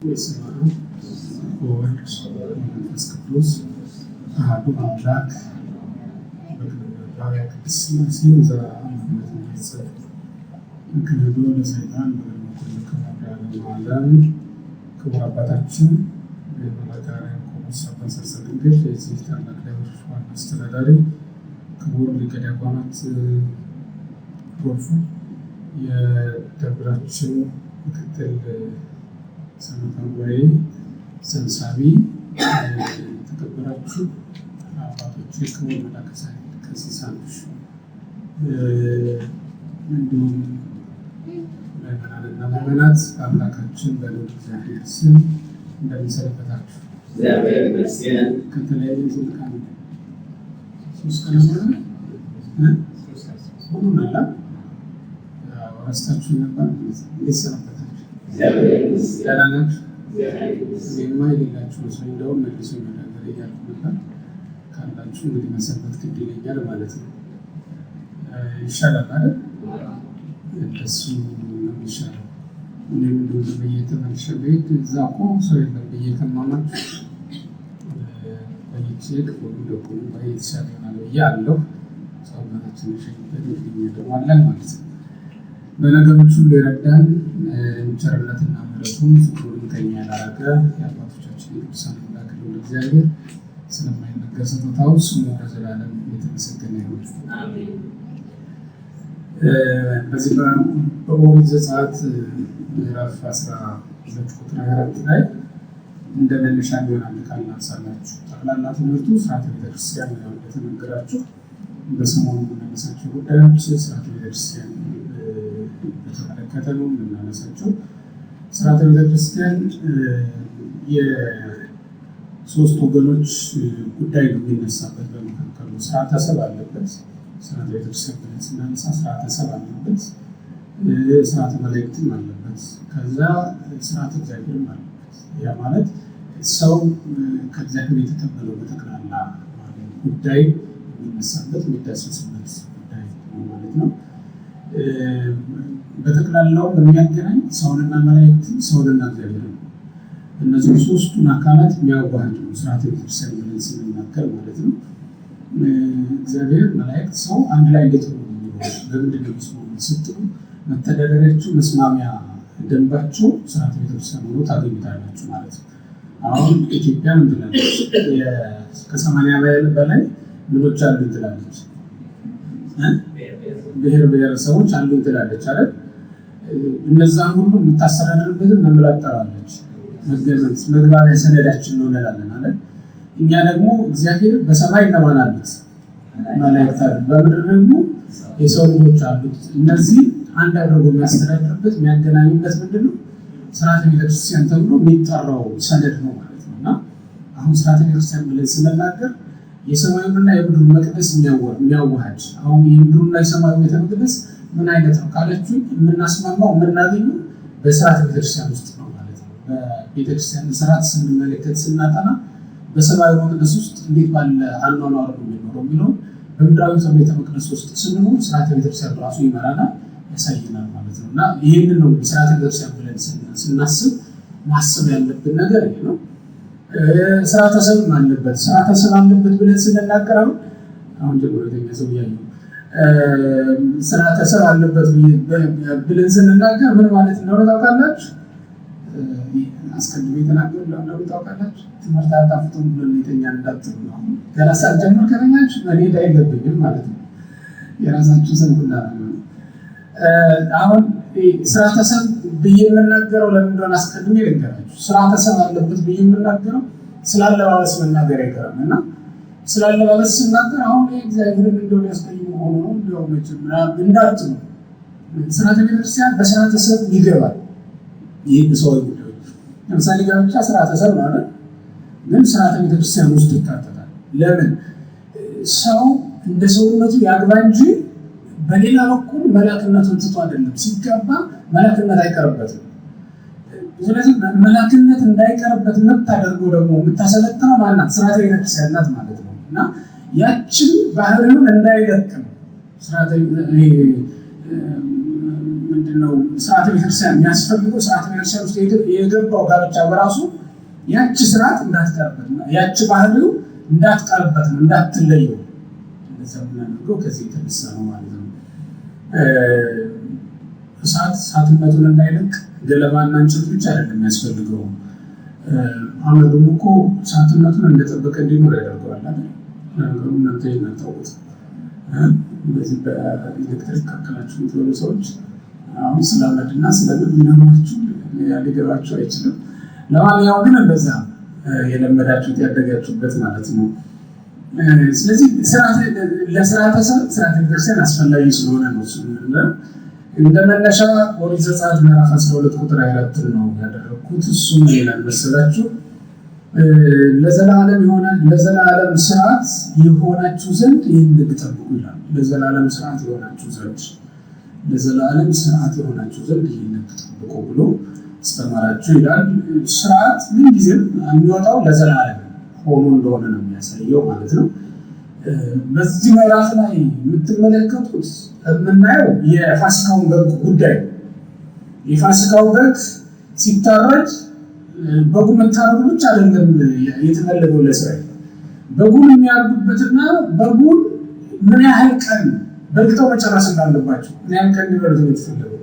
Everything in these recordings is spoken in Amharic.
በስመ አብ ወወልድ ወመንፈስ ቅዱስ አሐዱ አምላክ በቅድስት ሥላሴ ዘአምነት ይጸል ክህዶ ለሰይጣን በለመኩልከ ክቡር አባታችን የመላካሪ ቆሞስ አባ ሰርጸ ድንግል የዚህ ታላቅ ደብር ዋና አስተዳዳሪ፣ ክቡር ሊቀ ዲያቆናት ጎርፉ የደብራችን ምክትል ሰንበታዊ ሰብሳቢ፣ የተከበራችሁ አባቶች፣ ክቡር መላከ ቀሲስ አንዱሽ፣ እንዲሁም ምዕመናንና ምዕመናት በአምላካችን በልዑል እግዚአብሔር ስም እንደምን ሰነበታችሁ? እግዚአብሔር ይመስገን። ከተለያየ ዝልቃ ነው 3 ቀን ሁሉን አላ ረስታችሁ ነበር። እንዴት ሰነበታችሁ? ደህና ናችሁ? እኔማ የሌላችሁ ሰው እንደውም መልሶ መናገር እያልኩ ነበር። ካላችሁ እንግዲህ መሰንበት ግድ ይለኛል ማለት ነው። ይሻላል አይደል? እንደሱ ነው የሚሻለው። እኔም እንደው በየተመልሼ ብሄድ እዛ እኮ ሰው የለም ብዬ ከማማችሁ በይቼ ክፉሉ ደጉን የተሻለ ይሆናል ብዬ አለሁ። ሰውነታችን ሸኝበት የሚያደርጓለን ማለት ነው። በነገሮች ሁሉ የረዳን ቸርነትና ምሕረቱን ፍቅሩን ከኛ ያላረገ የአባቶቻችን የቅዱሳን አምላክ ልዑል እግዚአብሔር ስለማይነገር ስጦታው ስሙ ለዘላለም የተመሰገነ ይሁን። በዚህ በኦሪት ዘጸአት ምዕራፍ 12 ቁጥር 24 ላይ እንደ መነሻ የሚሆን አንድ ቃል ላንሳላችሁ። ጠቅላላ ትምህርቱ ስርዓተ ቤተክርስቲያን ነው እንደተነገራችሁ። በሰሞኑ የምናነሳቸው ጉዳዮች ስርዓተ ቤተክርስቲያን በተመለከተ ነው የምናነሳቸው። ስርዓተ ቤተክርስቲያን የሶስት ወገኖች ጉዳይ ነው የሚነሳበት። በመካከሉ ስርዓተ ሰብ አለበት። ስርዓተ ቤተክርስቲያን ብለን ስናነሳ ስርዓተ ሰብ አለበት፣ ስርዓተ መላእክትም አለበት፣ ከዛ ስርዓተ እግዚአብሔርም አለበት። ያ ማለት ሰው ከእግዚአብሔር የተቀበለው በጠቅላላ ጉዳይ የሚነሳበት የሚዳሰስበት ጉዳይ ነው ማለት ነው። በጠቅላላው በሚያገናኝ ሰውንና መላእክትን፣ ሰውንና እግዚአብሔር ነው። እነዚህ ሶስቱን አካላት የሚያዋህድ ነው ስርዓተ ቤተክርስቲያን ብለን ስንናገር ማለት ነው። እግዚአብሔር፣ መላእክት፣ ሰው አንድ ላይ እንዴት ነው የሚኖሩት? በምንድን ነው የሚስማሙት ስትሉ መተዳደሪያቸው፣ መስማሚያ ደንባቸው ስርዓተ ቤተክርስቲያን ሆኖ ታገኙታላችሁ ማለት ነው። አሁን ኢትዮጵያ ምን ትላለች? ከ80 በላይ ምኖች አሉ ትላለች። ብሔር ብሔረሰቦች አሉ ትላለች አይደል? እነዛን ሁሉ የምታስተዳድርበትን መምላጠራለች። መግባቢያ ሰነዳችን ነው እንላለን አይደል? እኛ ደግሞ እግዚአብሔር በሰማይ እነማን አሉት? መላእክት አሉት። በምድር ደግሞ የሰው ልጆች አሉት። እነዚህ አንድ አድርጎ የሚያስተዳድርበት የሚያገናኙበት ምንድን ነው? ስርዓተ ቤተክርስቲያን ተብሎ የሚጠራው ሰነድ ነው ማለት ነው። እና አሁን ስርዓተ ቤተክርስቲያን ብለን ስንናገር የሰማዩንና የምድሩን መቅደስ የሚያዋሃድ አሁን የምድሩና የሰማዩ ቤተ መቅደስ ምን አይነት ነው ካለችሁ የምናስማማው የምናገኘው በስርዓተ ቤተክርስቲያን ውስጥ ነው ማለት ነው። በቤተክርስቲያን ስርዓት ስንመለከት ስናጠና በሰማዩ መቅደስ ውስጥ እንዴት ባለ አኗኗር ነው የሚኖረው የሚለው በምድራዊ ቤተ መቅደስ ውስጥ ስንኖር ስርዓተ ቤተክርስቲያን ራሱ ይመራናል፣ ያሳየናል ማለት ነው። እና ይህንን ነው ስርዓተ ቤተክርስቲያን ብለን ስናስብ ማሰብ ያለብን ነገር ይሄ ነው። ስርዓተ ሰብ አለበት። ስርዓተ ሰብ አለበት ብለን ስንናገር አሁን ጀምሮ የተኛ ሰው ያዩ ስርዓተ ሰብ አለበት ብለን ስንናገር ምን ማለት እንደሆነ ታውቃላችሁ? አስቀድሜ የተናገሩ ለምን ታውቃላችሁ? ትምህርት አጣፍጡን ብለን የተኛ እንዳትሉ ነው። ገና ሳልጀምር ከተኛችሁ እኔ አይገባኝም ማለት ነው። የራሳችሁ ዘንጉላ ነው። አሁን ስርዓተ ሰብ ብዬ የምናገረው ለምን እንደሆነ አስቀድሜ ልንገራችሁ። ስርዓተ ሰብ አለበት ብዬ የምናገረው ስላለባበስ መናገር አይቀርም እና ስላለባበስ ስናገር አሁን እግዚአብሔርን እንደሆነ ያስቀይሙ ሆኖ ነው እንደው መቼም እንዳትሉ። ስርዓተ ቤተክርስቲያን በስርዓተ ሰብ ይገባል። ይህ ሰው ጉዳዮች ለምሳሌ ጋብቻ ስርዓተ ሰብ ነው አይደል? ግን ስርዓተ ቤተክርስቲያን ውስጥ ይካተታል። ለምን? ሰው እንደ ሰውነቱ ያግባ እንጂ በሌላ በኩል መላክነቱን ትቶ አይደለም። ሲጋባ መላክነት አይቀርበትም። ስለዚህ መላክነት እንዳይቀርበት የምታደርገው ደግሞ የምታሰለጥነው ማናት? ስርዓተ ቤተክርስቲያን ናት ማለት ነው። እና ያችን ባህሪውን እንዳይለቅም ስርዓተ ምንድነው ስርዓተ ቤተክርስቲያን የሚያስፈልገው? ስርዓተ ቤተክርስቲያን ውስጥ የገባው ጋብቻ በራሱ ያቺ ስርዓት እንዳትቀርበት ነው፣ ያቺ ባህሪው እንዳትቀርበት ነው፣ እንዳትለየው እንደሰምናንገው ከዚህ የተነሳ ነው ማለት ነው። እሳትነቱን እንዳይለቅ ገለባና እንጨት ብቻ አይደለም የሚያስፈልገው። አመዱም እኮ እሳትነቱን እንደጠበቀ እንዲኖር ያደርገዋል አይደል? ነገሩ እናንተ የምታውቁት በዚህ በኤሌክትሪክ ካከላችሁ የምትበሉ ሰዎች አሁን ስለአመድና ስለምን ሊነግሯችሁ ሊገባችሁ አይችልም። ለማንኛውም ግን እንደዛ የለመዳችሁት ያደጋችሁበት ማለት ነው። ስለዚህ ለስርዓተ ቤተክርስቲያን አስፈላጊ ስለሆነ ነው እሱ እንደ መነሻ ኦሪት ዘጸአት ምዕራፍ 12 ቁጥር 24 ነው ያደረኩት። እሱም ይላል መሰላችሁ ለዘላለም ስርዓት የሆናችሁ ዘንድ ይህን ጠብቁ ይላል። ለዘላለም ስርዓት የሆናችሁ ዘንድ ይህን ጠብቁ ብሎ አስተማራችሁ ይላል። ስርዓት ምንጊዜም የሚወጣው ለዘላለም ሆኖ እንደሆነ ነው የሚያሳየው ማለት ነው። በዚህ ምዕራፍ ላይ የምትመለከቱት የምናየው የፋሲካውን በግ ጉዳይ ነው። የፋሲካው በግ ሲታረድ በጉ መታረዱ ብቻ አይደለም የተፈለገው ለእስራኤል። በጉን የሚያርዱበትና በጉን ምን ያህል ቀን በልተው መጨረስ እንዳለባቸው ምን ያህል ቀን እንዲበሉት ነው የተፈለገው።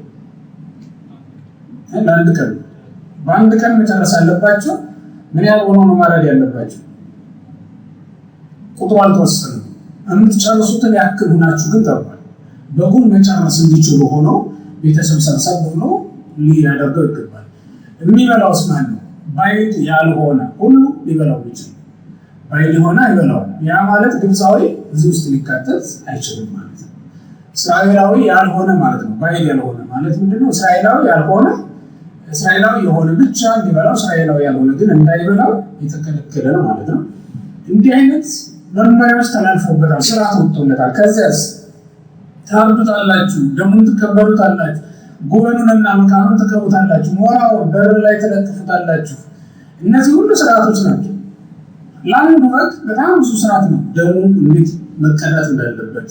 ለአንድ ቀን በአንድ ቀን መጨረስ አለባቸው። ምን ያህል ሆኖ ነው ማረድ ያለባቸው? ቁጥሩ አልተወሰነም። የምትጨርሱትን ያክል ሁናችሁ ግን ተባለ። በጉን መጨረስ እንዲችሉ ሆኖ ቤተሰብ ሰብሰብ ብሎ ሊያደርገው ይገባል። የሚበላውስ ማን ነው? ባይድ ያልሆነ ሁሉ ሊበላው ይችላል። ባይድ የሆነ አይበላውም። ያ ማለት ግብፃዊ እዚህ ውስጥ ሊካተት አይችልም ማለት ነው። እስራኤላዊ ያልሆነ ማለት ነው። ባይድ ያልሆነ ማለት ምንድነው? እስራኤላዊ የሆነ ብቻ እንዲበላው፣ እስራኤላዊ ያልሆነ ግን እንዳይበላው የተከለከለ ነው ማለት ነው። እንዲህ አይነት መመሪያዎች ተላልፎበታል፣ ስርዓት ወጥቶለታል። ከዚያስ ታርዱታላችሁ፣ ደሙን ትቀበሉታላችሁ፣ ጉበኑንና መቃኑን ትቀቡታላችሁ፣ ሞራውን በር ላይ ትለጥፉታላችሁ። እነዚህ ሁሉ ስርዓቶች ናቸው። ለአንዱ በግ በጣም ብዙ ስርዓት ነው። ደሙ እንዴት መቀዳት እንዳለበት፣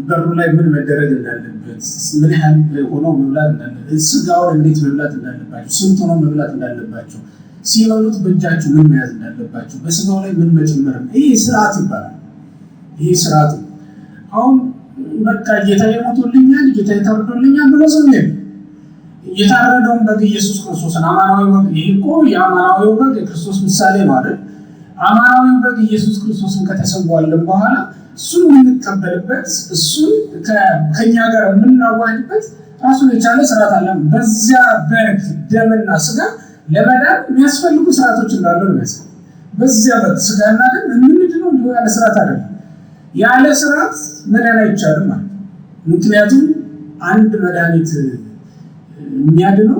በሩ ላይ ምን መደረግ እንዳለበት፣ ምን ያህል ሆኖ መብላት እንዳለበት፣ ስጋውን እንዴት መብላት እንዳለባቸው፣ ስንት ሆኖ መብላት እንዳለባቸው፣ ሲበሉት በእጃችሁ ምን መያዝ እንዳለባቸው፣ በስጋው ላይ ምን መጨመር፣ ይህ ስርዓት ይባላል። ይህ ስርዓት ነው። አሁን በቃ ጌታ የሞቶልኛል፣ ጌታ የታረዶልኛል ብሎ ዝም ይል የታረደውን በግ ኢየሱስ ክርስቶስን አማናዊ በግ፣ ይህ እኮ የአማናዊው በግ የክርስቶስ ምሳሌ ነው አይደል? አማናዊው በግ ኢየሱስ ክርስቶስን ከተሰዋልን በኋላ እሱን የምንቀበልበት፣ እሱን ከኛ ጋር የምናዋህድበት ራሱን የቻለ ስርዓት አለ። በዚያ በግ ደምና ስጋ ለመዳን የሚያስፈልጉ ስርዓቶች እንዳሉ ነው የሚያሳይ። በዚያ በግ ስጋና ደም የምንድነው እንዲሁ ያለ ስርዓት አይደለም። ያለ ስርዓት መዳን አይቻልም ማለት ነው። ምክንያቱም አንድ መድኃኒት የሚያድነው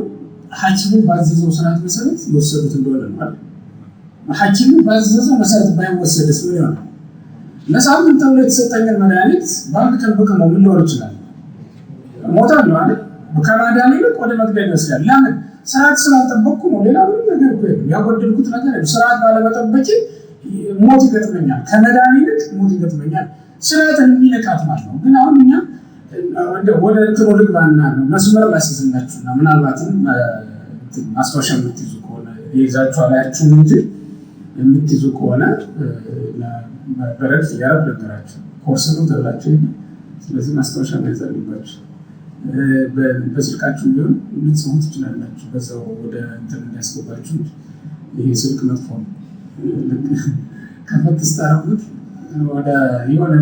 ሐኪሙ ባዘዘው ስርዓት መሰረት የወሰዱት እንደሆነ ማለት ነው። ሐኪሙ ባዘዘው መሰረት ባይወሰድስ ምን ይሆናል? ለሳምንት ተብሎ የተሰጠኝን መድኃኒት በአንድ ቀን ብቅመው ምን ሊሆን ይችላል? እሞታለሁ አይደል? ከማዳን ይልቅ ወደ መግደል ይወስዳል። ለምን? ስርዓት ስላልጠበቅኩ ነው። ሌላ ምንም ነገር እኮ የለም። ያጎደልኩት ነገር የለም። ስርዓት ባለመጠበቄ ሞት ይገጥመኛል። ከመዳን ይልቅ ሞት ይገጥመኛል። ስርዓትን የሚነቃት ማለት ነው። ግን አሁን እኛ ወደ እንትኑ ልግባና መስመር ላስይዝላችሁና ምናልባትም ማስታወሻ የምትይዙ ከሆነ ይዛችሁ አላያችሁም እንጂ የምትይዙ ከሆነ በረድፍ እያረብ ነገራችሁ ኮርስ ነው ተብላችሁ። ስለዚህ ማስታወሻ መያዝ አለባችሁ። በስልካችሁ ቢሆን ልትጽፉ ትችላላችሁ። በዛው ወደ እንትን እንዲያስገባችሁ። ይሄ ስልክ መጥፎ ነው። ከፈት ስታረጉት ወደ የሆነ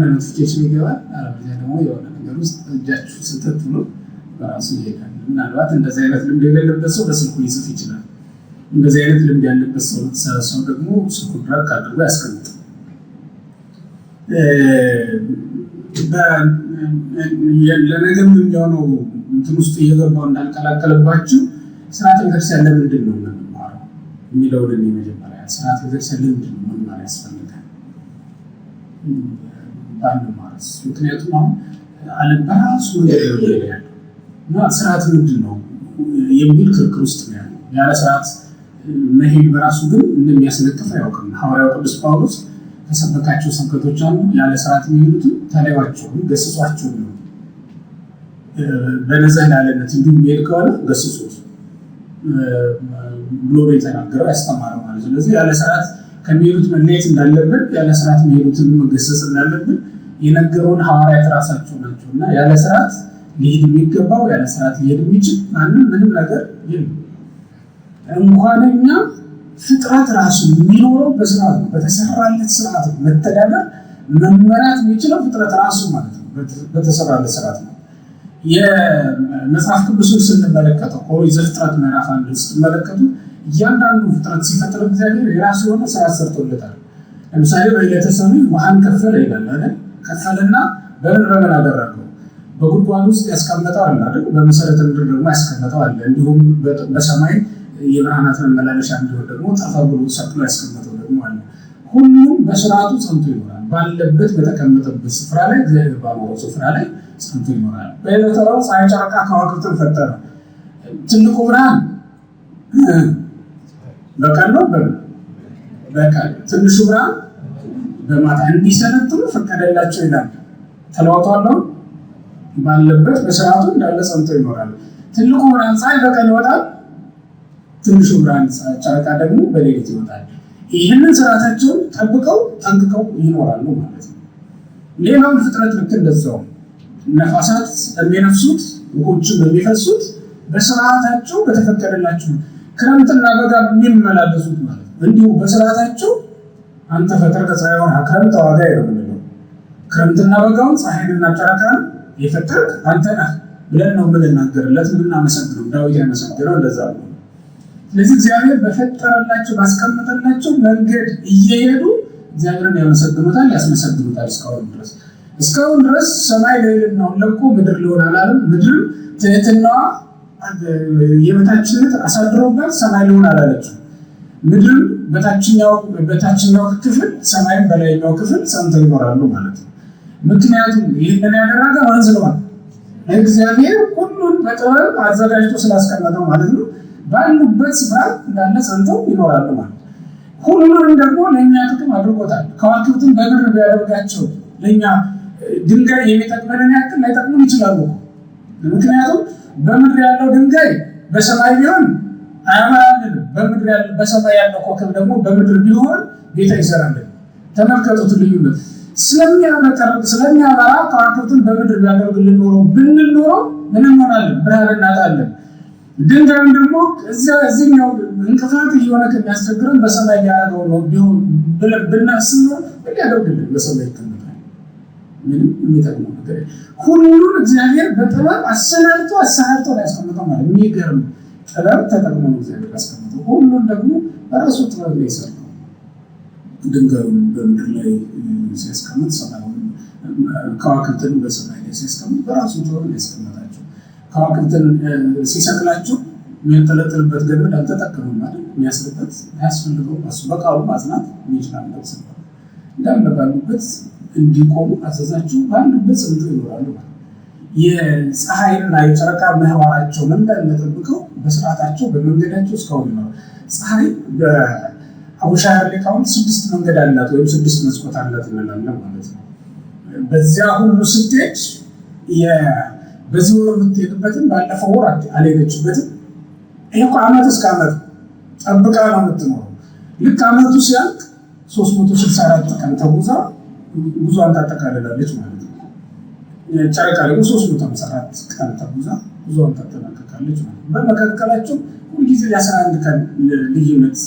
ኖቲፊኬሽን ይገባል። አለበለዚያ ደግሞ የሆነ ነገር ውስጥ እጃችሁ ስተት ብሎ በራሱ ይሄዳል። ምናልባት እንደዚህ አይነት ልምድ የሌለበት ሰው በስልኩ ሊጽፍ ይችላል። እንደዚህ አይነት ልምድ ያለበት ሰው ደግሞ ስልኩን ራቅ አድርጎ ያስቀምጥ። ለነገም የሚሆነው እንትን ውስጥ እየገባው እንዳልቀላቀለባችሁ ስርዓተ ቤተክርስቲያን ለምንድን ነው የምንማረው የሚለው መጀመሪያ ስርዓተ ቤተክርስቲያን ለምንድን ነው መማር ያስፈልጋል? ባንማርስ? ምክንያቱም አሁን ዓለም በራሱ መንገድ ነው ያለው እና ስርዓት ምንድን ነው የሚል ክርክር ውስጥ ነው ያለው። ያለ ስርዓት መሄድ በራሱ ግን እንደሚያስነቅፍ አያውቅም። ሐዋርያው ቅዱስ ጳውሎስ ከሰበካቸው ስብከቶች አንዱ ያለ ስርዓት የሚሄዱትን ተለዩዋቸው፣ ገስጿቸው ነው። በነዘህ ያለነት እንዲሁ የሚሄድ ከሆነ ገስጹት ብሎ የተናገረው ያስተማረው ማለት ነው። ስለዚህ ያለ ስርዓት ከሚሄዱት መለየት እንዳለብን ያለ ስርዓት የሚሄዱትን መገሰጽ እንዳለብን የነገሩን ሐዋርያት ራሳቸው ናቸው እና ያለ ስርዓት ሊሄድ የሚገባው ያለ ስርዓት ሊሄድ የሚችል ማንም ምንም ነገር የለም። እንኳን እኛ ፍጥረት ራሱ የሚኖረው በስርዓት ነው፣ በተሰራለት ስርዓት ነው። መተዳደር መመራት የሚችለው ፍጥረት ራሱ ማለት ነው በተሰራለት ስርዓት ነው። የመጽሐፍ ቅዱስን ስንመለከተው ኦሪት ዘፍጥረት ምዕራፍ 1 ስትመለከቱ እያንዳንዱ ፍጥረት ሲፈጥር እግዚአብሔር የራሱ የሆነ ስርዓት ሰርቶለታል። ለምሳሌ በዕለተ ሰኑይ ውሃን ከፈለ ይላል አይደል? ከፈለና በምን አደረገው? በጉድጓድ ውስጥ ያስቀመጠው አለ አይደል? በመሰረተ ምድር ደግሞ ያስቀመጠው አለ። እንዲሁም በሰማይ የብርሃናት መመላለሻ እንዲሆን ደግሞ ጠፈር ብሎ ሰቅሎ ያስቀመጠው ደግሞ አለ። ሁሉም በስርዓቱ ጸንቶ ይኖራል። ባለበት በተቀመጠበት ስፍራ ላይ እግዚአብሔር ባኖረው ስፍራ ላይ ጸንቶ ይኖራል። በዕለተ ረቡዕ ፀሐይ፣ ጨረቃ፣ ከዋክብትን ፈጠረ። ትልቁ ብርሃን በቀን ነው በቀን፣ ትንሹ ብርሃን በማታ እንዲሰለጥኑ ፈቀደላቸው ይላል። ተለዋውጧል። ባለበት በስርዓቱ እንዳለ ጸንቶ ይኖራል። ትልቁ ብርሃን ፀሐይ በቀን ይወጣል፣ ትንሹ ብርሃን ጨረቃ ደግሞ በሌሊት ይወጣል። ይህንን ስርዓታቸውን ጠብቀው ጠንቅቀው ይኖራሉ ማለት ነው። ሌላውን ፍጥረት ልክ እንደዛው ነፋሳት የሚነፍሱት ውሆችም የሚፈሱት በስርዓታቸው በተፈቀደላቸው፣ ክረምትና በጋ የሚመላለሱት ማለት ነው። እንዲሁ በስርዓታቸው አንተ ፈጠርከ ፀሐየ ወርኀ ክረምተ ዋጋየ ነው የምንለው። ክረምትና በጋውን ፀሐይንና ጨረቃን የፈጠርክ አንተ ነህ ብለን ነው የምንናገርለት የምናመሰግነው። ዳዊት ያመሰግነው እንደዛ ነው። ስለዚህ እግዚአብሔር በፈጠረላቸው ባስቀመጠላቸው መንገድ እየሄዱ እግዚአብሔርን ያመሰግኑታል፣ ያስመሰግኑታል። እስካሁን ድረስ ሰማይ ልዕልናውን ለቆ ምድር ሊሆን አላለም። ምድር ትህትናዋ የበታችነት አሳድሮባት ሰማይ ሊሆን አላለችም። ምድር በታችኛው ክፍል ሰማይም በላይኛው ክፍል ጸንተው ይኖራሉ ማለት ነው። ምክንያቱም ይህንን ያደረገ ማን ስለሆነ? እግዚአብሔር ሁሉን በጥበብ አዘጋጅቶ ስላስቀመጠው ማለት ነው። ባሉበት ስፍራ እንዳለ ጸንተው ይኖራሉ ማለት ነው። ሁሉንም ደግሞ ለእኛ ጥቅም አድርጎታል። ከዋክብትን በብር ቢያደርጋቸው ለእኛ ድንጋይ የሚጠቅመንን ያክል ላይጠቅሙን ይችላሉ። ምክንያቱም በምድር ያለው ድንጋይ በሰማይ ቢሆን አያመራልንም። በሰማይ ያለው ኮከብ ደግሞ በምድር ቢሆን ቤት አይሰራልን። ተመልከቱት ልዩነት። ስለሚያበራ ከዋክብትን በምድር ቢያደርግልን ኖሮ ብንል ኖሮ ምን እንሆናለን? ብርሃን እናጣለን። ድንጋይም ደግሞ እዚህኛው እንቅፋት እየሆነ ከሚያስቸግረን በሰማይ ሊያደርገው ነው ቢሆን ብናስብ ነው ሊያደርግልን በሰማይ ይቀመጣል። ምንም የሚጠቅመው ነገር ሁሉን እግዚአብሔር በጥበብ አሰናድቶ ላይ ያስቀምጠው ማለት የሚገርም ጥበብ ተጠቅሞ ነው እግዚአብሔር ያስቀምጠው። ሁሉን ደግሞ በራሱ ጥበብ ላይ ይሰራል። ድንጋዩን በምድር ላይ ሲያስቀምጥ ሰማዩን፣ ከዋክብትን በሰማይ ላይ ሲያስቀምጥ በራሱ ጥበብ ላይ ያስቀምጣቸው። ከዋክብትን ሲሰቅላቸው የሚያንጠለጥልበት ገመድ አልተጠቀምም ማለት የሚያስርበት አያስፈልገው። እሱ በቃሉ ማጽናት የሚችላለት ሰው እንዳለ ባሉበት እንዲቆሙ አዘዛቸው። ባሉበት ጸንተው ይኖራሉ ማለት የፀሐይና የጨረቃ ምህዋራቸውን እንዳልጠብቀው በስርዓታቸው በመንገዳቸው እስካሁን ይኖራል። ፀሐይ በአቡሻህር ሊቃውንት 6 መንገድ አላት ወይም 6 መስኮት አላት እንላለን ማለት ነው። በዚያ ሁሉ ስትሄድ በዚህ ወር የምትሄድበትን ባለፈው ወር አልሄደችበትም። ይሄ እኮ ዓመት እስከ ዓመት ጠብቃ ነው የምትኖረው። ልክ ዓመቱ ሲያልቅ 364 ቀን ተጉዛ ጉዟን ታጠቃልላለች ማለት ነው። ጨረቃ ደግሞ 354 ቀን ተጉዛ ጉዟን ታጠናቀቃለች ማለት ነው። በመካከላቸው ሁልጊዜ የ11 ቀን ልዩነት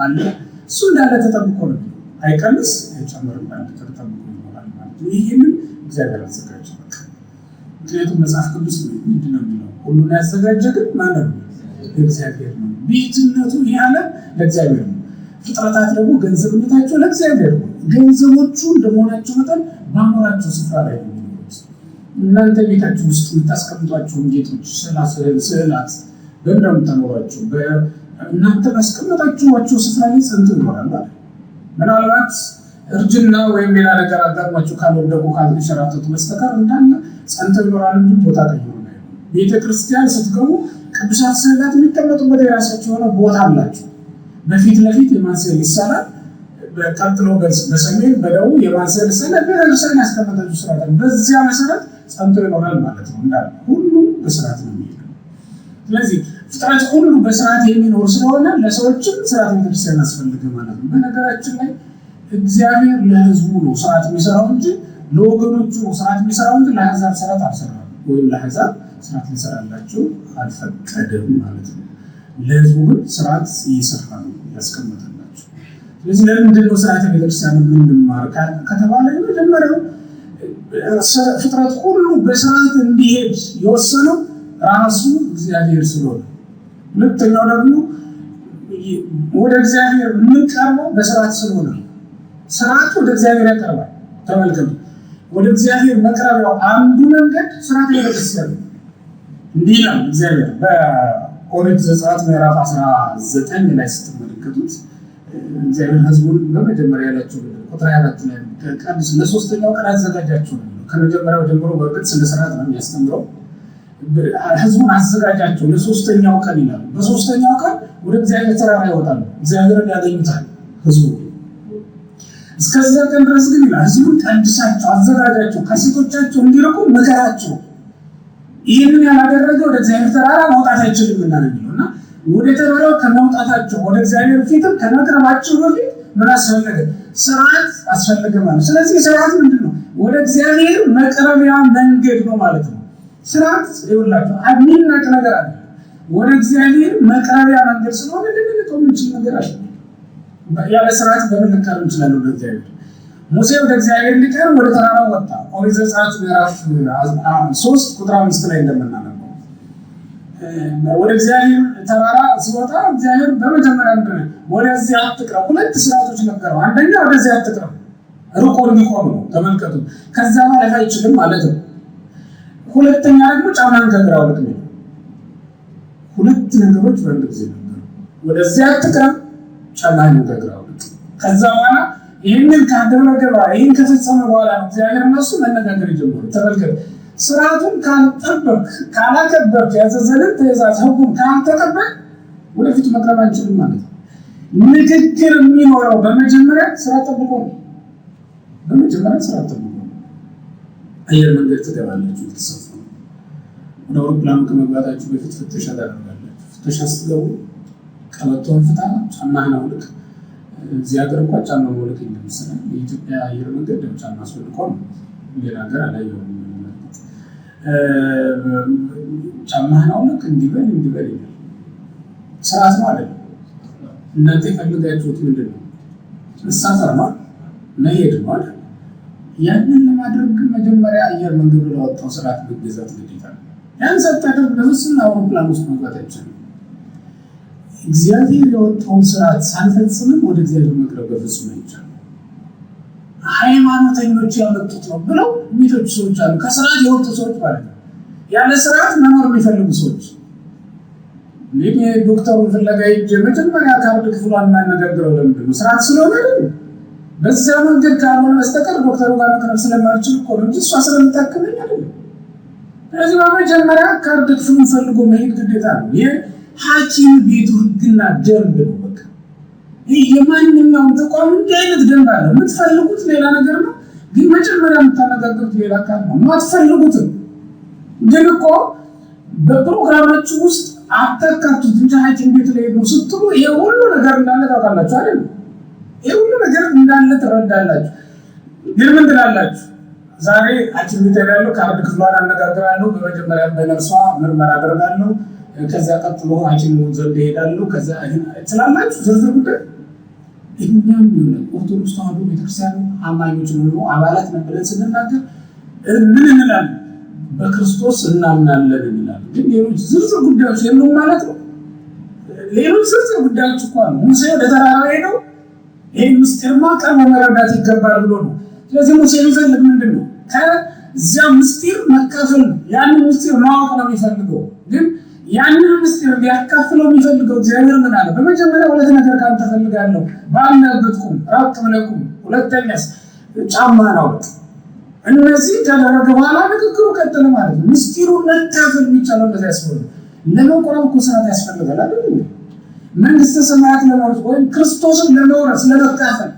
አለ። እሱ እንዳለ ተጠብቆ ነው፣ አይቀንስ አይጨምርም፣ ተጠብቆ ይኖራል ማለት ነው። ይህንን እግዚአብሔር አዘጋጀ። ምክንያቱም መጽሐፍ ቅዱስ ምንድን ነው የሚለው? ሁሉን ያዘጋጀ ግን ማለት ነው እግዚአብሔር ነው። ቤትነቱ ይህ ዓለም ለእግዚአብሔር ነው። ፍጥረታት ደግሞ ገንዘብነታቸው ለእግዚአብሔር ነው። ገንዘቦቹ እንደመሆናቸው መጠን ባኖራቸው ስፍራ ላይ ነው የሚኖሩት። እናንተ ቤታችሁ ውስጥ የምታስቀምጧቸውን ጌጦች፣ ስዕላት በምንድን ነው የምታኖሯቸው? እናንተ ባስቀመጣችኋቸው ስፍራ ላይ ጸንተው ይኖራል ማለት። ምናልባት እርጅና ወይም ሌላ ነገር አጋጥሟቸው ካልወደቁ ካልተሸራተቱ በስተቀር እንዳለ ጸንተው ይኖራል እንጂ ቦታ ቀይሩ ነው። ቤተክርስቲያን ስትገቡ ቅዱሳት ስዕላት የሚቀመጡበት የራሳቸው የሆነ ቦታ አላቸው። በፊት ለፊት የማን ስዕል ይሳላል፣ ቀጥሎ በሰሜን በደቡብ የማን ስዕል ይሳላል። ቤተክርስቲያን ያስቀመጠችው ስርዓት በዚያ መሰረት ጸንቶ ይኖራል ማለት ነው። እንዳለ ሁሉም በስርዓት ነው የሚሄደው። ስለዚህ ፍጥረት ሁሉ በስርዓት የሚኖር ስለሆነ ለሰዎችም ስርዓት ቤተክርስቲያን ያስፈልግ ማለት ነው። በነገራችን ላይ እግዚአብሔር ለህዝቡ ነው ስርዓት የሚሰራው እንጂ ለወገኖቹ ነው ስርዓት የሚሰራው እንጂ ለአሕዛብ ስርዓት አልሰራም፣ ወይም ለአሕዛብ ስርዓት ሊሰራላቸው አልፈቀደም ማለት ነው። ለህዝቡ ግን ስርዓት እየሰራ ነው ያስቀመጠላቸው። ስለዚህ ለምንድን ነው ስርዓተ ቤተክርስቲያን የምንማር ከተባለ የመጀመሪያው ፍጥረት ሁሉ በስርዓት እንዲሄድ የወሰነው ራሱ እግዚአብሔር ስለሆነ፣ ሁለተኛው ደግሞ ወደ እግዚአብሔር የምንቀርበው በስርዓት ስለሆነ ነው። ስርዓቱ ወደ እግዚአብሔር ያቀርባል። ተመልከቱ፣ ወደ እግዚአብሔር መቅረቢያው አንዱ መንገድ ስርዓተ ቤተክርስቲያን ነው። እንዲህ ይላል እግዚአብሔር በኦሪት ዘጸአት ምዕራፍ 19 ላይ ስትመለከቱት እግዚአብሔር ህዝቡን በመጀመሪያ ያላቸው ቁጥር 24 ላይ ቀድስ ለሶስተኛው ቀን አዘጋጃቸው ነው። ከመጀመሪያው ጀምሮ በእርግጥ ስለ ስርዓት ነው የሚያስተምረው። ህዝቡን አዘጋጃቸው ለሶስተኛው ቀን ይላል። በሶስተኛው ቀን ወደ እግዚአብሔር ተራራ ይወጣሉ፣ እግዚአብሔርን ያገኙታል ህዝቡ። እስከዚያ ቀን ድረስ ግን ይላል ህዝቡን ቀድሳቸው፣ አዘጋጃቸው፣ ከሴቶቻቸው እንዲርቁ ምከራቸው። ይህንን ያላደረገ ወደ እግዚአብሔር ተራራ መውጣት አይችልም እና ነው የሚለው። እና ወደ ተራራው ከመውጣታቸው ወደ እግዚአብሔር ፊትም ከመቅረባቸው በፊት ምን አስፈለገ? ስርዓት አስፈለገ ማለት። ስለዚህ ስርዓት ምንድን ነው? ወደ እግዚአብሔር መቅረቢያ መንገድ ነው ማለት ነው። ስርዓት ይኸውላችሁ የሚናቅ ነገር አለ። ወደ እግዚአብሔር መቅረቢያ መንገድ ስለሆነ ልንልቀው የምንችል ነገር አለ። ያለ ስርዓት በምን ልንቀርብ እንችላለን ወደ እግዚአብሔር? ሙሴ ወደ እግዚአብሔር ሊቀርብ ወደ ተራራው ወጣ። ኦሪት ዘጸአት ምዕራፍ 3 ቁጥር 5 ላይ እንደምናነበው ወደ እግዚአብሔር ተራራ ሲወጣ እግዚአብሔር በመጀመሪያ ምንድነው ወደዚያ አትቅረብ፣ ሁለት ስርዓቶች ነገረው። አንደኛ ወደዚያ አትቅረብ፣ ርቆ እንዲቆም ነው። ተመልከቱ፣ ከዛ ማለፍ አይችልም ማለት ነው። ሁለተኛ ደግሞ ጫማን ከእግር አውልቅ ነው። ሁለት ነገሮች በአንድ ጊዜ ነገሩ። ወደዚያ አትቅረብ፣ ጫማን ከእግር አውልቅ። ከዛ በኋላ ይህንን ካደረገ በኋላ ይህን ከፈጸመ በኋላ ነው እግዚአብሔር እነሱ መነጋገር የጀመሩ። ተመልከቱ፣ ስርዓቱን ካልጠበቅ ካላከበርክ፣ ያዘዘልን ትእዛዝ ህጉን ካልተቀበል ወደፊት መቅረብ አንችልም ማለት ነው። ንግግር የሚኖረው በመጀመሪያ ስራ ጠብቆ ነው። በመጀመሪያ ስራ ጠብቆ ነው። አየር መንገድ ትገባላችሁ፣ ትሰፍሩ። ወደ አውሮፕላኑ ከመግባታችሁ በፊት ፍተሻ ታደርጋላችሁ። ፍተሻ ስትገቡ ቀበቶን ፍታ፣ ጫማህን አውልቅ። እዚህ ሀገር እንኳን ጫማ ማውለቅ እንደምሰራው የኢትዮጵያ አየር መንገድ ጫማ አስወልቆ ነው። ሌላ ሀገር አላየሁም። ጫማህን አውልቅ እንዲበል ይላል። ስርዓት ነው አይደል? እናንተ የፈልጋችሁት ምንድን ነው? መሳፈር ነው፣ መሄድ ነው አይደል? ያንን ለማድረግ ግን መጀመሪያ አየር መንገዱ ለወጣው ስርዓት መገዛት ግዴታ ነው። ያን ሳታደርግ በፍጹም አውሮፕላን ውስጥ መግባት አይቻልም። እግዚአብሔር ያወጣውን ስርዓት ሳንፈጽም ወደ እግዚአብሔር መቅረብ በፍጹም አይቻልም። ሃይማኖተኞች ያመጡት ነው ብለው የሚተቹ ሰዎች አሉ። ከስርዓት የወጡ ሰዎች ማለት ነው። ያለ ስርዓት መኖር የሚፈልጉ ሰዎች እኔ ዶክተሩን ፍለጋ ሄጄ መጀመሪያ ካርድ ክፍሏን የማነጋግረው ለምንድን ነው? ስርዓት ስለሆነ አይደል? በዛ መንገድ ካልሆነ በስተቀር ዶክተሩ ጋር መቅረብ ስለማልችል እኮ ነው እንጂ እሷ ስለምታክመኝ አይደለም። ስለዚህ በመጀመሪያ ካርድ ክፍሉን ፈልጎ መሄድ ግዴታ ነው። ይህ ሐኪም ቤቱ ህግና ደንብ ነው። በቃ ይህ የማንኛውም ተቋም እንዲህ አይነት ደንብ አለ። የምትፈልጉት ሌላ ነገር ነው፣ ግን መጀመሪያ የምታነጋግሩት ሌላ አካል ነው። የማትፈልጉትም ግን እኮ በፕሮግራማችሁ ውስጥ አታካቱት እንጂ ሐኪም ቤት ላይ ነው ስትሉ ይሄ ሁሉ ነገር እንዳለ ታውቃላችሁ አይደል? ይሄ ሁሉ ነገር እንዳለ ትረዳላችሁ። ግን ምን ትላላችሁ? ዛሬ ሐኪም ቤት ያለው ካርድ ክፍሏን አነጋግራለሁ፣ በመጀመሪያ በነርሷ ምርመራ አደርጋለሁ፣ ከዛ ቀጥሎ ሐኪሙ ዘንድ እሄዳለሁ፣ ከዛ ትላላችሁ ዝርዝር ጉዳይ። እኛም ኦርቶዶክስ ተዋሕዶ ቤተክርስቲያን አማኞች ነው አባላት ነን ብለን ስንናገር ምን እንላለን? በክርስቶስ እናምናለን እንላለን። ግን ሌሎች ዝርዝር ጉዳዮች የሉም ማለት ነው። ሌሎች ዝርዝር ጉዳዮች እኮ አሉ። ሙሴ ወደ ተራራ ሄደው ይህን ምስጢርማ ቀርቦ መረዳት ይገባል ብሎ ነው። ስለዚህ ሙሴ የሚፈልግ ምንድን ነው? ከዚያ ምስጢር መካፈል ነው። ያንን ምስጢር ማወቅ ነው የሚፈልገው። ግን ያንን ምስጢር ሊያካፍለው የሚፈልገው እግዚአብሔር ምን አለ? በመጀመሪያ ሁለት ነገር ካንተ እፈልጋለሁ፣ ባለህበት ቁም፣ ራቅ ብለህ ቁም። ሁለተኛስ ጫማህን አውልቅ። እነዚህ ካደረገ በኋላ ንግግሩ ቀጥል ማለት ነው። ምስጢሩን መካፈል የሚቻለው እንደዚያ ያስፈልጋል። ለመቆረብ እኮ ስርዓት ያስፈልጋል አይደል? መንግስተ ሰማያት ለመውረስ ወይም ክርስቶስን ለመውረስ ለመካፈል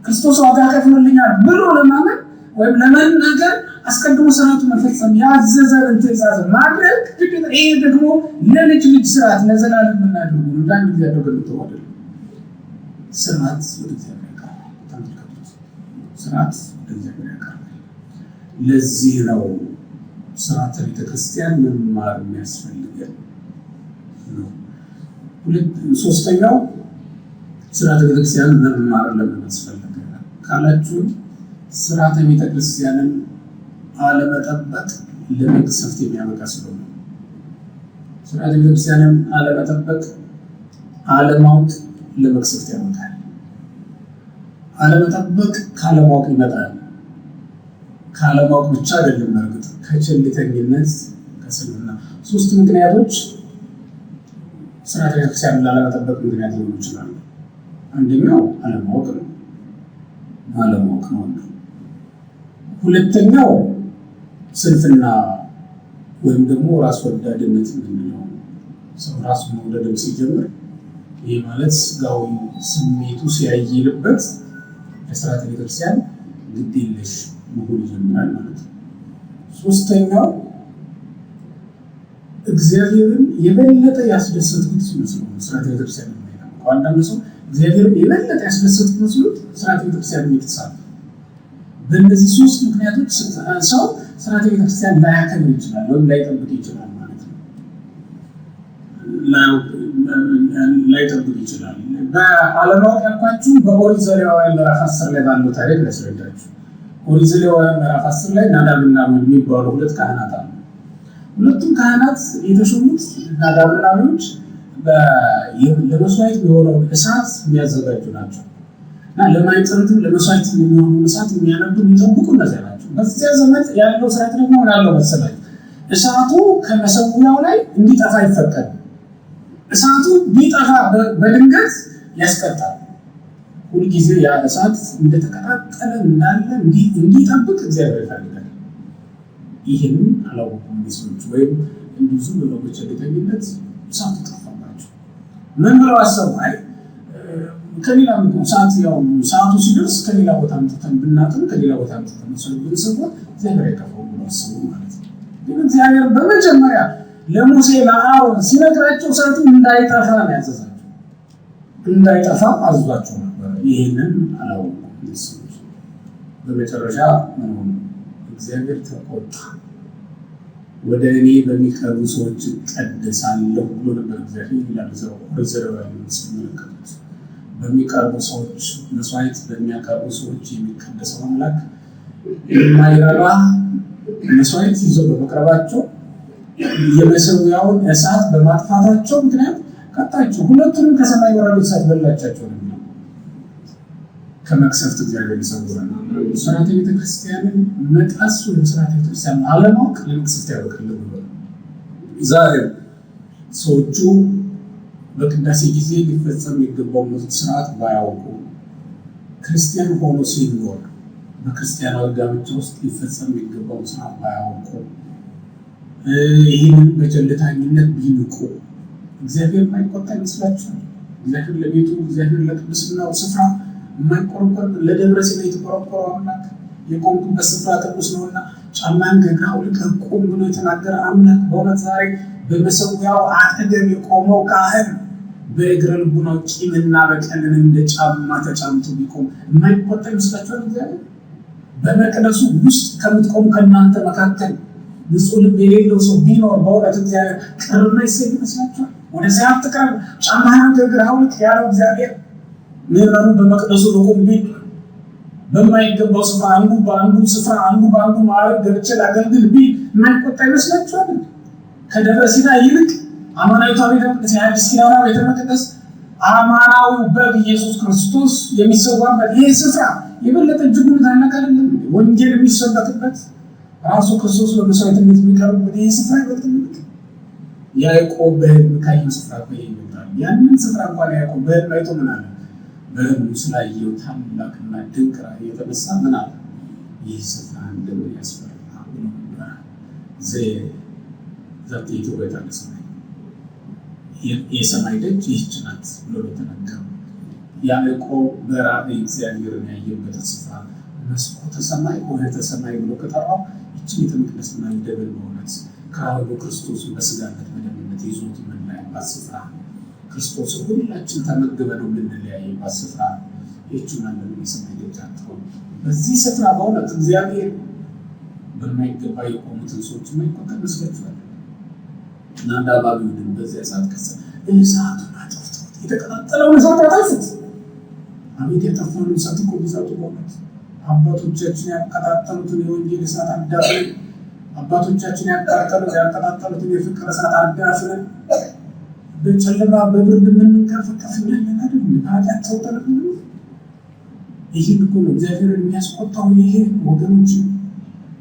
ክርስቶስ ዋጋ ከፍሎልኛል ብሎ ለማመን ወይም ለመናገር አስቀድሞ ስርዓቱ መፈጸም ያዘዘን ትእዛዝ ማድረግ ግዴታ። ይሄ ደግሞ ለልጅ ልጅ ስርዓት ለዘላለም የምናደርጉ ነው። አንድ ጊዜ ያደረገ ተወደደ ስርዓት ወደ እግዚአብሔር ያቀርባል። ተመልከቱት፣ ስርዓት ወደ እግዚአብሔር ያቀርባል። ለዚህ ነው ስርዓተ ቤተክርስቲያን መማር የሚያስፈልገን ነው። ሶስተኛው ስርዓተ ቤተክርስቲያን መማር ለምን አስፈለገ ካላችሁ ስርዓተ ቤተክርስቲያንን አለመጠበቅ ለመቅሰፍት የሚያበቃ ስለሆነ፣ ስርዓተ ቤተክርስቲያንን አለመጠበቅ አለማወቅ ለመቅሰፍት ያበቃል። አለመጠበቅ ካለማወቅ ይመጣል። ካለማወቅ ብቻ አይደለም፣ እርግጥ ከቸልተኝነት ከስንፍና። ሶስት ምክንያቶች ስርዓተ ቤተክርስቲያንን ላለመጠበቅ ምክንያት ሊሆኑ ይችላሉ። አንደኛው አለማወቅ ነው። አለማወቅ ነው። ሁለተኛው ስንፍና ወይም ደግሞ ራስ ወዳድነት የምንለው፣ ሰው ራሱ መውደድም ሲጀምር ይህ ማለት ስጋዊ ስሜቱ ሲያይልበት ለስርዓተ ቤተክርስቲያን ግድ የለሽ መሆን ይጀምራል ማለት ነው። ሶስተኛው እግዚአብሔርን የበለጠ ያስደሰትኩት ሲመስለው ስርዓተ ቤተክርስቲያን ነው። አንዳንድ ሰው እግዚአብሔርን የበለጠ ያስደሰትኩት መስሎት ስርዓተ ቤተክርስቲያን ይተሳል። በእነዚህ ሶስት ምክንያቶች ሰው ስርዓተ ቤተክርስቲያን ላያከብር ይችላል ወይም ላይጠብቅ ይችላል ማለት ነው። ላይጠብቅ ይችላል። በአለማወቅ ያልኳችሁ በኦሪት ዘሌዋውያን ምዕራፍ 10 ላይ ባለው ታሪክ ላስረዳችሁ። ኦሪት ዘሌዋውያን ምዕራፍ 10 ላይ ናዳብና አብዮድ የሚባሉ ሁለት ካህናት አሉ። ሁለቱም ካህናት የተሾሙት ናዳብና አብዮድ ለመስዋዕት የሆነውን እሳት የሚያዘጋጁ ናቸው እና ለማይጠንትም ለመስዋዕት የሚሆኑ እሳት የሚያነዱ የሚጠብቁ እነዚያ ናቸው። በዚያ ዘመን ያለው ስርዓት ደግሞ ምናለው መሰላችሁ? እሳቱ ከመሰዊያው ላይ እንዲጠፋ ይፈቀዳል። እሳቱ ቢጠፋ በድንገት ያስቀጣል። ሁልጊዜ ያ እሳት እንደተቀጣጠለ እንዳለ እንዲጠብቅ እግዚአብሔር ይፈልጋል። ይህንን አላወቁም ሰዎች፣ ወይም እንዲሁ ዝም ብለው በቸልተኝነት እሳቱ ጠፋባቸው። ምን ብለው አሰቡ? አይ ከሌላ ሰዓቱ ሲደርስ ከሌላ ቦታ አምጥተን ብናጥም ከሌላ ቦታ አምጥተን መስሎ ብንሰዋት እግዚአብሔር አይከፋውም ብለው አሰቡ ማለት ነው። ግን እግዚአብሔር በመጀመሪያ ለሙሴ ለአሮን ሲነግራቸው እሳቱ እንዳይጠፋ ነው ያዘዛቸው። እንዳይጠፋ አዟቸው ነበር። ይህንን አላወቁም ሰዎች። በመጨረሻ ምን ሆነ? እግዚአብሔር ተቆጣ። ወደ እኔ በሚቀርቡ ሰዎች እቀደሳለሁ ብሎ ነበር እግዚአብሔር ይላል። ዘሌዋውያን ሲመለከቱት በሚቀርቡ ሰዎች መስዋዕት በሚያቀርቡ ሰዎች የሚቀደሰው አምላክ የማይረባ መስዋዕት ይዞ በመቅረባቸው የመሰዊያውን እሳት በማጥፋታቸው ምክንያት ቀጣቸው። ሁለቱንም ከሰማይ ወራዶ እሳት በላቻቸው ነው። ከመቅሰፍት እግዚአብሔር ይሰውረን። ስርዓተ ቤተክርስቲያንን መጣስ ወይም ስርዓተ ቤተክርስቲያንን አለማወቅ ለመቅሰፍት ያበቃል። ዛሬ ሰዎቹ በቅዳሴ ጊዜ ሊፈጸም የሚገባው ስርዓት ባያውቁ፣ ክርስቲያን ሆኖ ሲኖር በክርስቲያናዊ ጋብቻ ውስጥ ሊፈጸም የሚገባው ስርዓት ባያውቁ፣ ይህንን በቸልተኝነት ቢንቁ እግዚአብሔር የማይቆጣ ይመስላችኋል? እግዚአብሔር ለቤቱ እግዚአብሔር ለቅድስናው ስፍራ የማይቆረቆር ለደብረ ሲና የተቆረቆረው አምላክ የቆምኩበት ስፍራ ቅዱስ ነውና ጫማን ከእግርህ አውልቀህ ቁም ብሎ የተናገረ አምላክ በእውነት ዛሬ በመሰዊያው አጠገብ የቆመው ካህን በእግረ ልቡናው ቂምና በቀልን እንደ ጫማ ተጫምቶ ቢቆም የማይቆጣ ይመስላችኋል? እግዚአብሔር በመቅደሱ ውስጥ ከምትቆሙ ከእናንተ መካከል ንጹሕ ልብ የሌለው ሰው ቢኖር በእውነት እግዚአብሔር ቅር የማይሰኝ ይመስላችኋል? ወደዚያ አትቅረብ፣ ጫማህን ከእግርህ አውልቅ ያለው እግዚአብሔር ምዕመኑ በመቅደሱ ልቁም ቢል በማይገባው ስፍራ አንዱ በአንዱ ስፍራ አንዱ በአንዱ ማዕረግ ገብቼ ላገልግል ቢል የማይቆጣ ይመስላችኋል? ከደብረ ሲና ይልቅ አማናዊቷ ቤተ መቅደስ የአዲስ ኪዳኗ ቤተ መቅደስ አማናዊው በግ ኢየሱስ ክርስቶስ የሚሰዋበት ይህ ስፍራ የበለጠ እጅጉን ታላቅ አይደለም? ወንጌል የሚሰበክበት ራሱ ክርስቶስ በመስዋዕትነት የሚቀርብበት ይህ ስፍራ ይበልጥ ያዕቆብ በሕልም ካየው ስፍራ ይበልጣል። ያንን ስፍራ እንኳን ያዕቆብ በሕልም አይቶ ምን አለ? በሕልሙ ስላየው ታላቅና ድንቅ ራእይ የተነሳ ምን አለ? ይህ ስፍራ እንደምን ያስፈራል ብሎ ነበር። ዘብጤቱ ቤተ ሰማይ የሰማይ ደጅ ይህች ናት ብሎ የተናገረው ያዕቆብ በራእይ እግዚአብሔርን ያየበት ስፍራ መስኮተ ሰማይ ወደ ሰማይ ብሎ ከጠራው እቺ ቤተ መቅደስ ምን እንደብል በእውነት ካህኑ ክርስቶስ በስጋነት በደምነት ይዞት የምናይባት ስፍራ ክርስቶስ ሁላችን ተመግበነው የምንለያይባት ስፍራ ይህችን አለን የሰማይ ደጃፍ ትሆን። በዚህ ስፍራ በእውነት እግዚአብሔር በማይገባ የቆሙትን ሰዎች የማይቆጠር መስሏቸዋል። እና እንዳባቢውን በዚያ ሰዓት ከሰ እሳቱን አጠፍተውት የተቀጣጠለውን እሳት አጠፉት። አቤት የጠፋውን እሳት እኮ ብዛቱ በእውነት አባቶቻችን ያቀጣጠሉትን የወንጌል እሳት አዳፍነን አባቶቻችን ያቀጣጠሉትን የፍቅር እሳት አዳፍነን በጨለማ በብርድ የምንከፈከፍ ያለን አይደል? ኃጢአት ተውጠልብን። ይህን እኮ ነው እግዚአብሔርን የሚያስቆጣው። ይሄ ወገኖች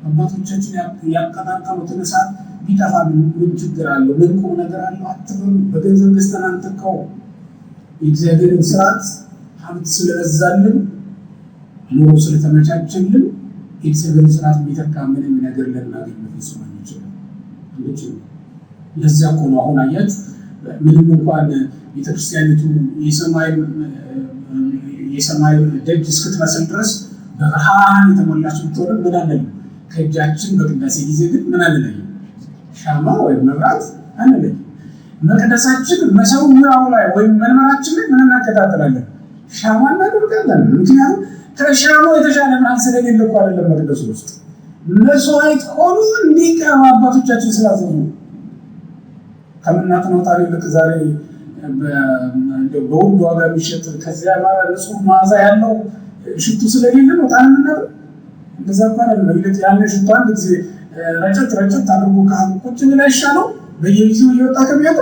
አባቶቻችን ያቀጣጠሉትን እሳት ቢጠፋ ምን ችግር አለው? ምን ቁም ነገር አለው አትበሉ። በገንዘብ ገዝተን አንተካው። የእግዚአብሔርን ስርዓት ሀብት ስለበዛልን ኑሮ ስለተመቻቸልን የእግዚአብሔርን ስርዓት የሚተካ ምንም ነገር ልናገኝ ፍጹም አንችልም። ለዚያ እኮ ነው አሁን አያችሁ ምንም እንኳን ቤተክርስቲያኒቱ የሰማይ ደጅ እስክትመስል ድረስ በብርሃን የተሞላች ብትሆን ምን አንልም። ከእጃችን በቅዳሴ ጊዜ ግን ምን አንልም፣ ሻማ ወይም መብራት አንልም። መቅደሳችን መሰዊያው ላይ ወይም መንበራችን ላይ ምን እናከታተላለን? ሻማ እናደርጋለን። ምክንያቱም ከሻማው የተሻለ ብርሃን ስለሌለ እኮ አይደለም መቅደሱ ውስጥ መስዋዕት ሆኖ እንዲቀርብ አባቶቻችን ስላዘዙ ከምናጥነው ታሪ ልክ ዛሬ በውድ ዋጋ የሚሸጥ ከዚያ ማራ ንጹህ መዓዛ ያለው ሽቱ ስለሌለ ነው ጣን የምናደርግ። እንደዛ እኮ አይደለም። ይልቅ ያለ ሽቱ አንድ ጊዜ ረጨት አድርጎ ካህኑ ቁጭ ቢል አይሻለው? በየጊዜው እየወጣ ከሚያጠ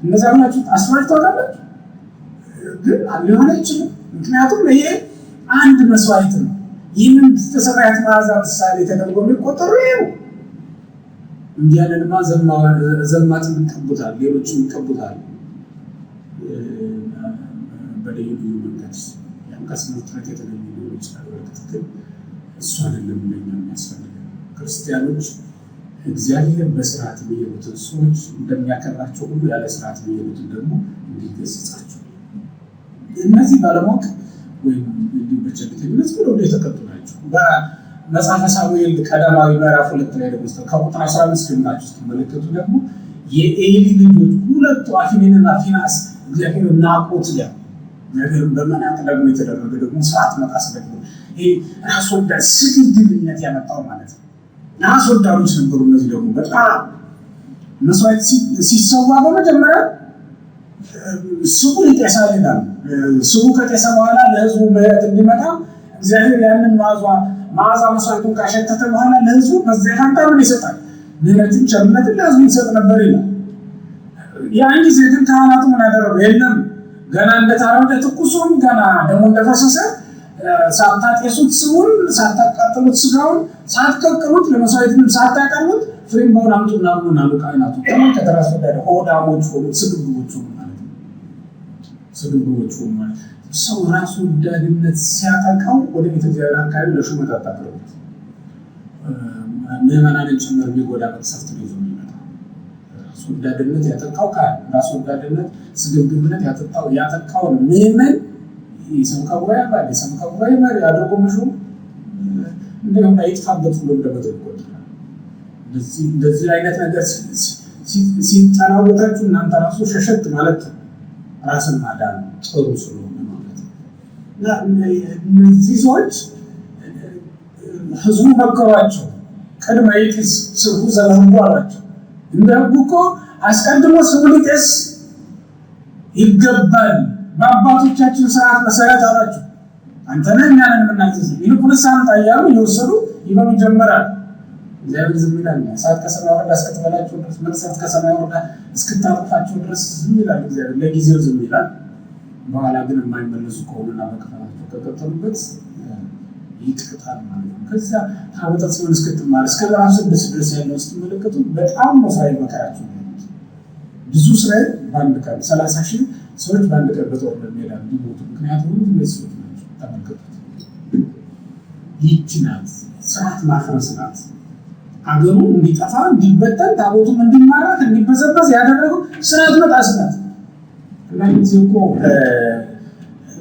እነዛ ብላችሁ አስራችሁ ታውቃላችሁ? ግን ሊሆን አይችልም። ምክንያቱም ይሄ አንድ መስዋዕት ነው። ይህንን ተሰራያት መዓዛ ምሳሌ ተደርጎ የሚቆጠሩ ይሄ ነው። እንዲያንንማ ዘማት ይቀቡታል፣ ሌሎችም ይቀቡታል በልዩ መንገድ። ያም ከስምርት የተገኙ ሊሆን ይችላል። በትክክል እሱ አይደለም ለኛ የሚያስፈልገው። ክርስቲያኖች እግዚአብሔር በስርዓት የሚሄዱትን ሰዎች እንደሚያከብራቸው ሁሉ ያለ ስርዓት የሚሄዱትን ደግሞ እንዲገስጻቸው። እነዚህ ባለማወቅ ወይም እንዲሁ በቸልተኝነት ብለው የተቀጡ ናቸው። በመጽሐፈ ሳሙኤል ቀዳማዊ ምዕራፍ 2 ላይ ደግሞ ከቁጥር 15 ጀምራችሁ ስትመለከቱ ደግሞ የኤሊ ልጆች ሁለቱ አፍኒንና ፊናስ እግዚአብሔርን ናቁት ይላል። እግዚአብሔርን በመናቅ ደግሞ የተደረገ ደግሞ ስርዓት መጣስ ደግሞ ይሄ ራስ ወዳድ ስግብግብነት ያመጣው ማለት ነው። ራስ ወዳዶች ነበሩ። እነዚህ ደግሞ በጣም መስዋዕት ሲሰዋ በመጀመሪያ ስቡ ይጤሳል ይላል። ስቡ ከጤሰ በኋላ ለህዝቡ ምህረት እንዲመጣ እግዚአብሔር ያንን መዓዛ መስዋዕቱን ካሸተተ በኋላ ለህዝቡ በዚያ ፋንታ ምን ይሰጣል? ምህረትን፣ ቸርነትን ለህዝቡ ይሰጥ ነበር ይላል። ያን ጊዜ ግን ካህናቱ ምን ያደረጉ? የለም ገና እንደታረደ ትኩሱን ገና ደሙ እንደፈሰሰ ሳታጤሱት ስቡን፣ ሳታቃጥሉት ስጋውን፣ ሳትቀቅሉት ለመስዋዕትንም ሳታቀርቡት ፍሬምባውን አምጡና ብሉን አሉ ካህናቱ። ከተራስ ወዳደ ሆዳሞች ሆኑ፣ ስግብግቦች ሆኑ ማለት ነው። ስግብግቦች ሆኑ ማለት ሰው ራሱ ወዳድነት ሲያጠቃው ወደ ቤተ እግዚአብሔር አካባቢ ለሹመት አታቅርቡት። ምዕመናንን ጭምር የሚጎዳ መቅሰፍት ነው ይዞ የሚመጣ። ራሱ ወዳድነት ያጠቃው ካህን፣ ራሱ ወዳድነት ስግብግብነት ያጠቃውን ምዕመን የሰብካ ጉባኤ አባል፣ የሰብካ ጉባኤ መሪ አድርጎ መሾም እንደሆነ ይጥፋበት ብሎ እንደበደል ይቆጠራል። እንደዚህ አይነት ነገር ሲጠናወታችሁ እናንተ ራሱ ሸሸት ማለት ራስን ማዳን ጥሩ ስለሆነ ማለት ነው። እና እነዚህ ሰዎች ህዝቡ መከሯቸው። ቅድመ ይጢስ ስቡ ዘለህቡ አሏቸው። እንደ ህጉ እኮ አስቀድሞ ስቡ ሊጤስ ይገባል በአባቶቻችን ስርዓት መሰረት አሏቸው። አንተነህ እኛንን የምናዘዝ ይልቁንስ አምጣ እያሉ እየወሰዱ ይበሉ ጀመራል። እግዚአብሔር ዝም ይላል። እሳት ከሰማይ ወርዳ እስክትበላቸው ድረስ፣ መቅሰፍት ከሰማይ ወርዳ እስክታጠፋቸው ድረስ ዝም ይላል እግዚአብሔር። ለጊዜው ዝም ይላል። በኋላ ግን የማይመለሱ ከሆኑና በክፋታቸው ከቀጠሉበት ይቅጣል ማለት ነው። ከዚያ ታቦተ ጽዮን እስክትማር እስከ ምዕራፍ 6 ድረስ ያለው ስትመለከቱ በጣም ነው እስራኤል መከራቸው ያሉት። ብዙ እስራኤል በአንድ ቀን 30,000 ሰዎች በአንድ ቀን በጦርነት ሜዳ እንዲሞቱ ምክንያቱም እነዚህ ሰዎች ናቸው። ተመልከቱት። ይህች ናት ስርዓት ማፍረስ ናት። አገሩ እንዲጠፋ እንዲበተን፣ ታቦቱም እንዲማረክ እንዲበዘበዝ ያደረገው ስርዓት መጣስ ናት። እና ጊዜ እኮ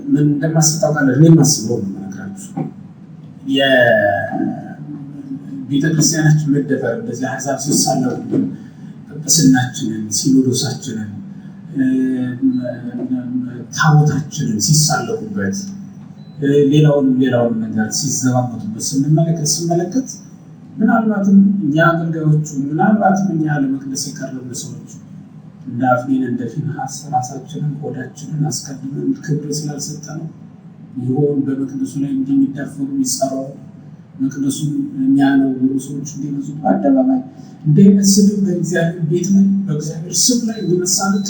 ምን እንደማስታውቃለሁ እኔ ማስበው ነው የምነግራችሁ። ቤተክርስቲያናችን መደፈር እንደዚህ አሕዛብ ሲሳለቁ ቅድስናችንን፣ ሲኖዶሳችንን፣ ታቦታችንን ሲሳለቁበት ሌላውን ነገር ሲዘባበቱበት ስመለከት ምናልባትም እኛ አገልጋዮቹ ምናልባትም እኛ ለመቅደስ የቀረብን ሰዎች እንደ አፍኒን እንደ ፊንሐስ ራሳችንን ሆዳችንን አስቀድመን ክብር ስላልሰጠነው ይሆን በመቅደሱ ላይ እንደሚዳፈሩ የሚጸራው መቅደሱን የሚያነውሩ ሰዎች እንዲበዙ በአደባባይ እንደሚመስል በእግዚአብሔር ቤት ላይ በእግዚአብሔር ስም ላይ እንዲመሳለቅ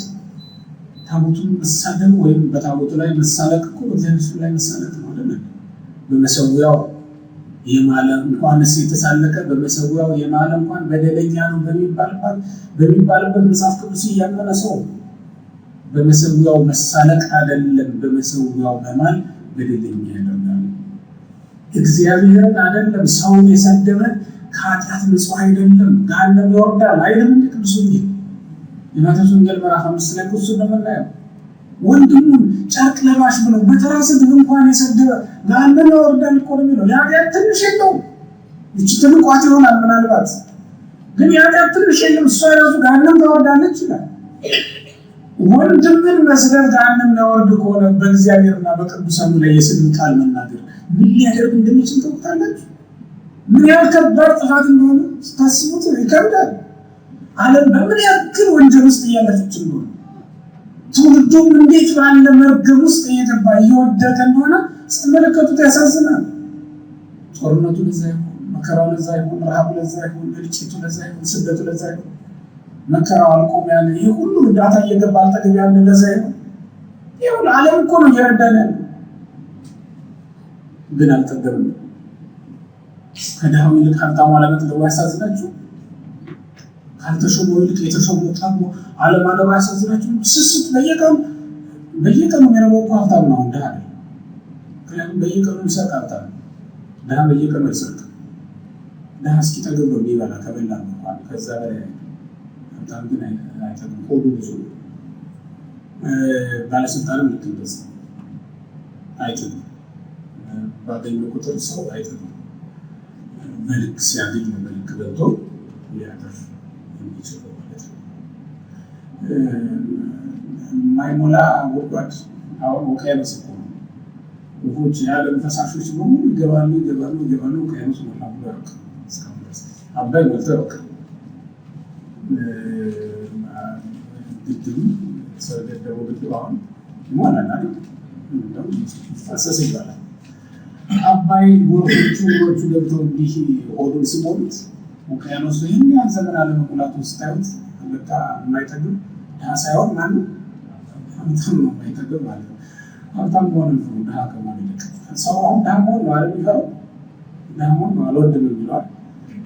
ታቦቱን መሳደብ ወይም በታቦቱ ላይ መሳለቅ እኮ በእግዚአብሔር ስም ላይ መሳለቅ ነው አይደል? በመሰዊያው የማለ እንኳንስ የተሳለቀ በመሰዊያው የማለ እንኳን በደለኛ ነው በሚባልበት መጽሐፍ ቅዱስ እያመነ ሰው በመሰዊያው መሳለቅ አይደለም፣ በመሰዊያው መማል በደለኛ ያደርጋል። እግዚአብሔርን አይደለም ሰውን የሰደበ ከኃጢአት ንጹሕ አይደለም፣ ገሃነም ይወርዳል አይደለም። ቅዱስ ወንጌል የማቴዎስ ወንጌል ምዕራፍ 5 ላይ ቁሱ እንደምናየው ወንድሙን ጨርቅ ለባሽ ብሎ በተራ ስድብ እንኳን የሰደበ ገሃነም ይወርዳል እኮ ነው የሚለው። የኃጢአት ትንሽ የለውም። ይህች ትልቋት ይሆናል ምናልባት፣ ግን የኃጢአት ትንሽ የለም። እሷ ራሱ ገሃነም ታወርዳለች ይላል። ወንድምን መስደብ ገሃነም ያወርድ ከሆነ በእግዚአብሔርና በቅዱሳኑ ላይ የስድብ ቃል መናገር ምን ሊያደርግ እንደሚችል ታውቃላችሁ? ምን ያህል ከባድ ጥፋት እንደሆነ ስታስቡት ይከብዳል። ዓለም በምን ያክል ወንጀል ውስጥ እያለፈች እንደሆነ ትውልዱም እንዴት ባለ መርገም ውስጥ እየገባ እየወደቀ እንደሆነ ስትመለከቱት ያሳዝናል። ጦርነቱ ለዛ ይሆን፣ መከራው ለዛ ይሆን፣ ረሃቡ ለዛ ይሆን፣ እልቂቱ ለዛ ይሆን፣ ስደቱ ለዛ ይሆን፣ መከራው አልቆም ያለ ይህ ሁሉ እርዳታ እየገባ አልጠገብ ያለ ለዛ ይሆን። ይሁን ዓለም እኮ ነው እየረዳን ያለ፣ ግን አልጠገብም። ከድሃው ይልቅ ሀብታሙ አለመጥገቡ ያሳዝናችሁ? ካልተሾመው ይልቅ የተሾመው ጠግቦ አለማደሩ ያሳዝናችሁ? ስስት በየቀኑ የሚረበው እኮ ሀብታም ነው ድሃ አይደል? ምክንያቱም በየቀኑ የሚሰርቅ ሀብታም ነው። ድሃ በየቀኑ አይሰርቅም። ድሃ እስኪጠግብ ነው የሚበላ፣ ከበላ እንኳን ከዛ በላይ። ሀብታም ግን አይጠግም፣ ሆዱ ብዙ ነው። ባለስልጣንም ልክ እንደዛ አይጠግም። ባገኘ ቁጥር ሰው አይጠግም። መልክ ሲያገኝ መልክ ገብቶ ሊያተርፍ የሚችለው ማለት ነው። የማይሞላ ጉድጓድ አሁን ውቅያኖስ እኮ ነው። ውሆች የዓለም ፈሳሾች በሙሉ ይገባሉ። ውቅያኖስ ሞላ ብሎ ያውቃል። እስካሁን ድረስ አባይ ሞልቶ ያውቃል። ግድቡ ስለገደበው ግድብ አሁን ይሞላል አይደል? ይፋሰስ ይባላል። አባይ ጎርፎቹ ገብተው እንዲህ ሆዱን ሲሞሉት ውቅያኖስ ይህን ያህል ዘመን አለመሙላቱ ስታዩት በቃ የማይጠግብ ድሃ ሳይሆን ማንም ሀብታም ነው የማይጠግብ ማለት ነው። ሀብታም መሆን ነው ድሃ ከመሆን ይልቅ። ሰው አሁን ድሃ መሆን ነው አይደል የሚፈራው? ድሃ መሆን ነው አልወድም የሚለዋል።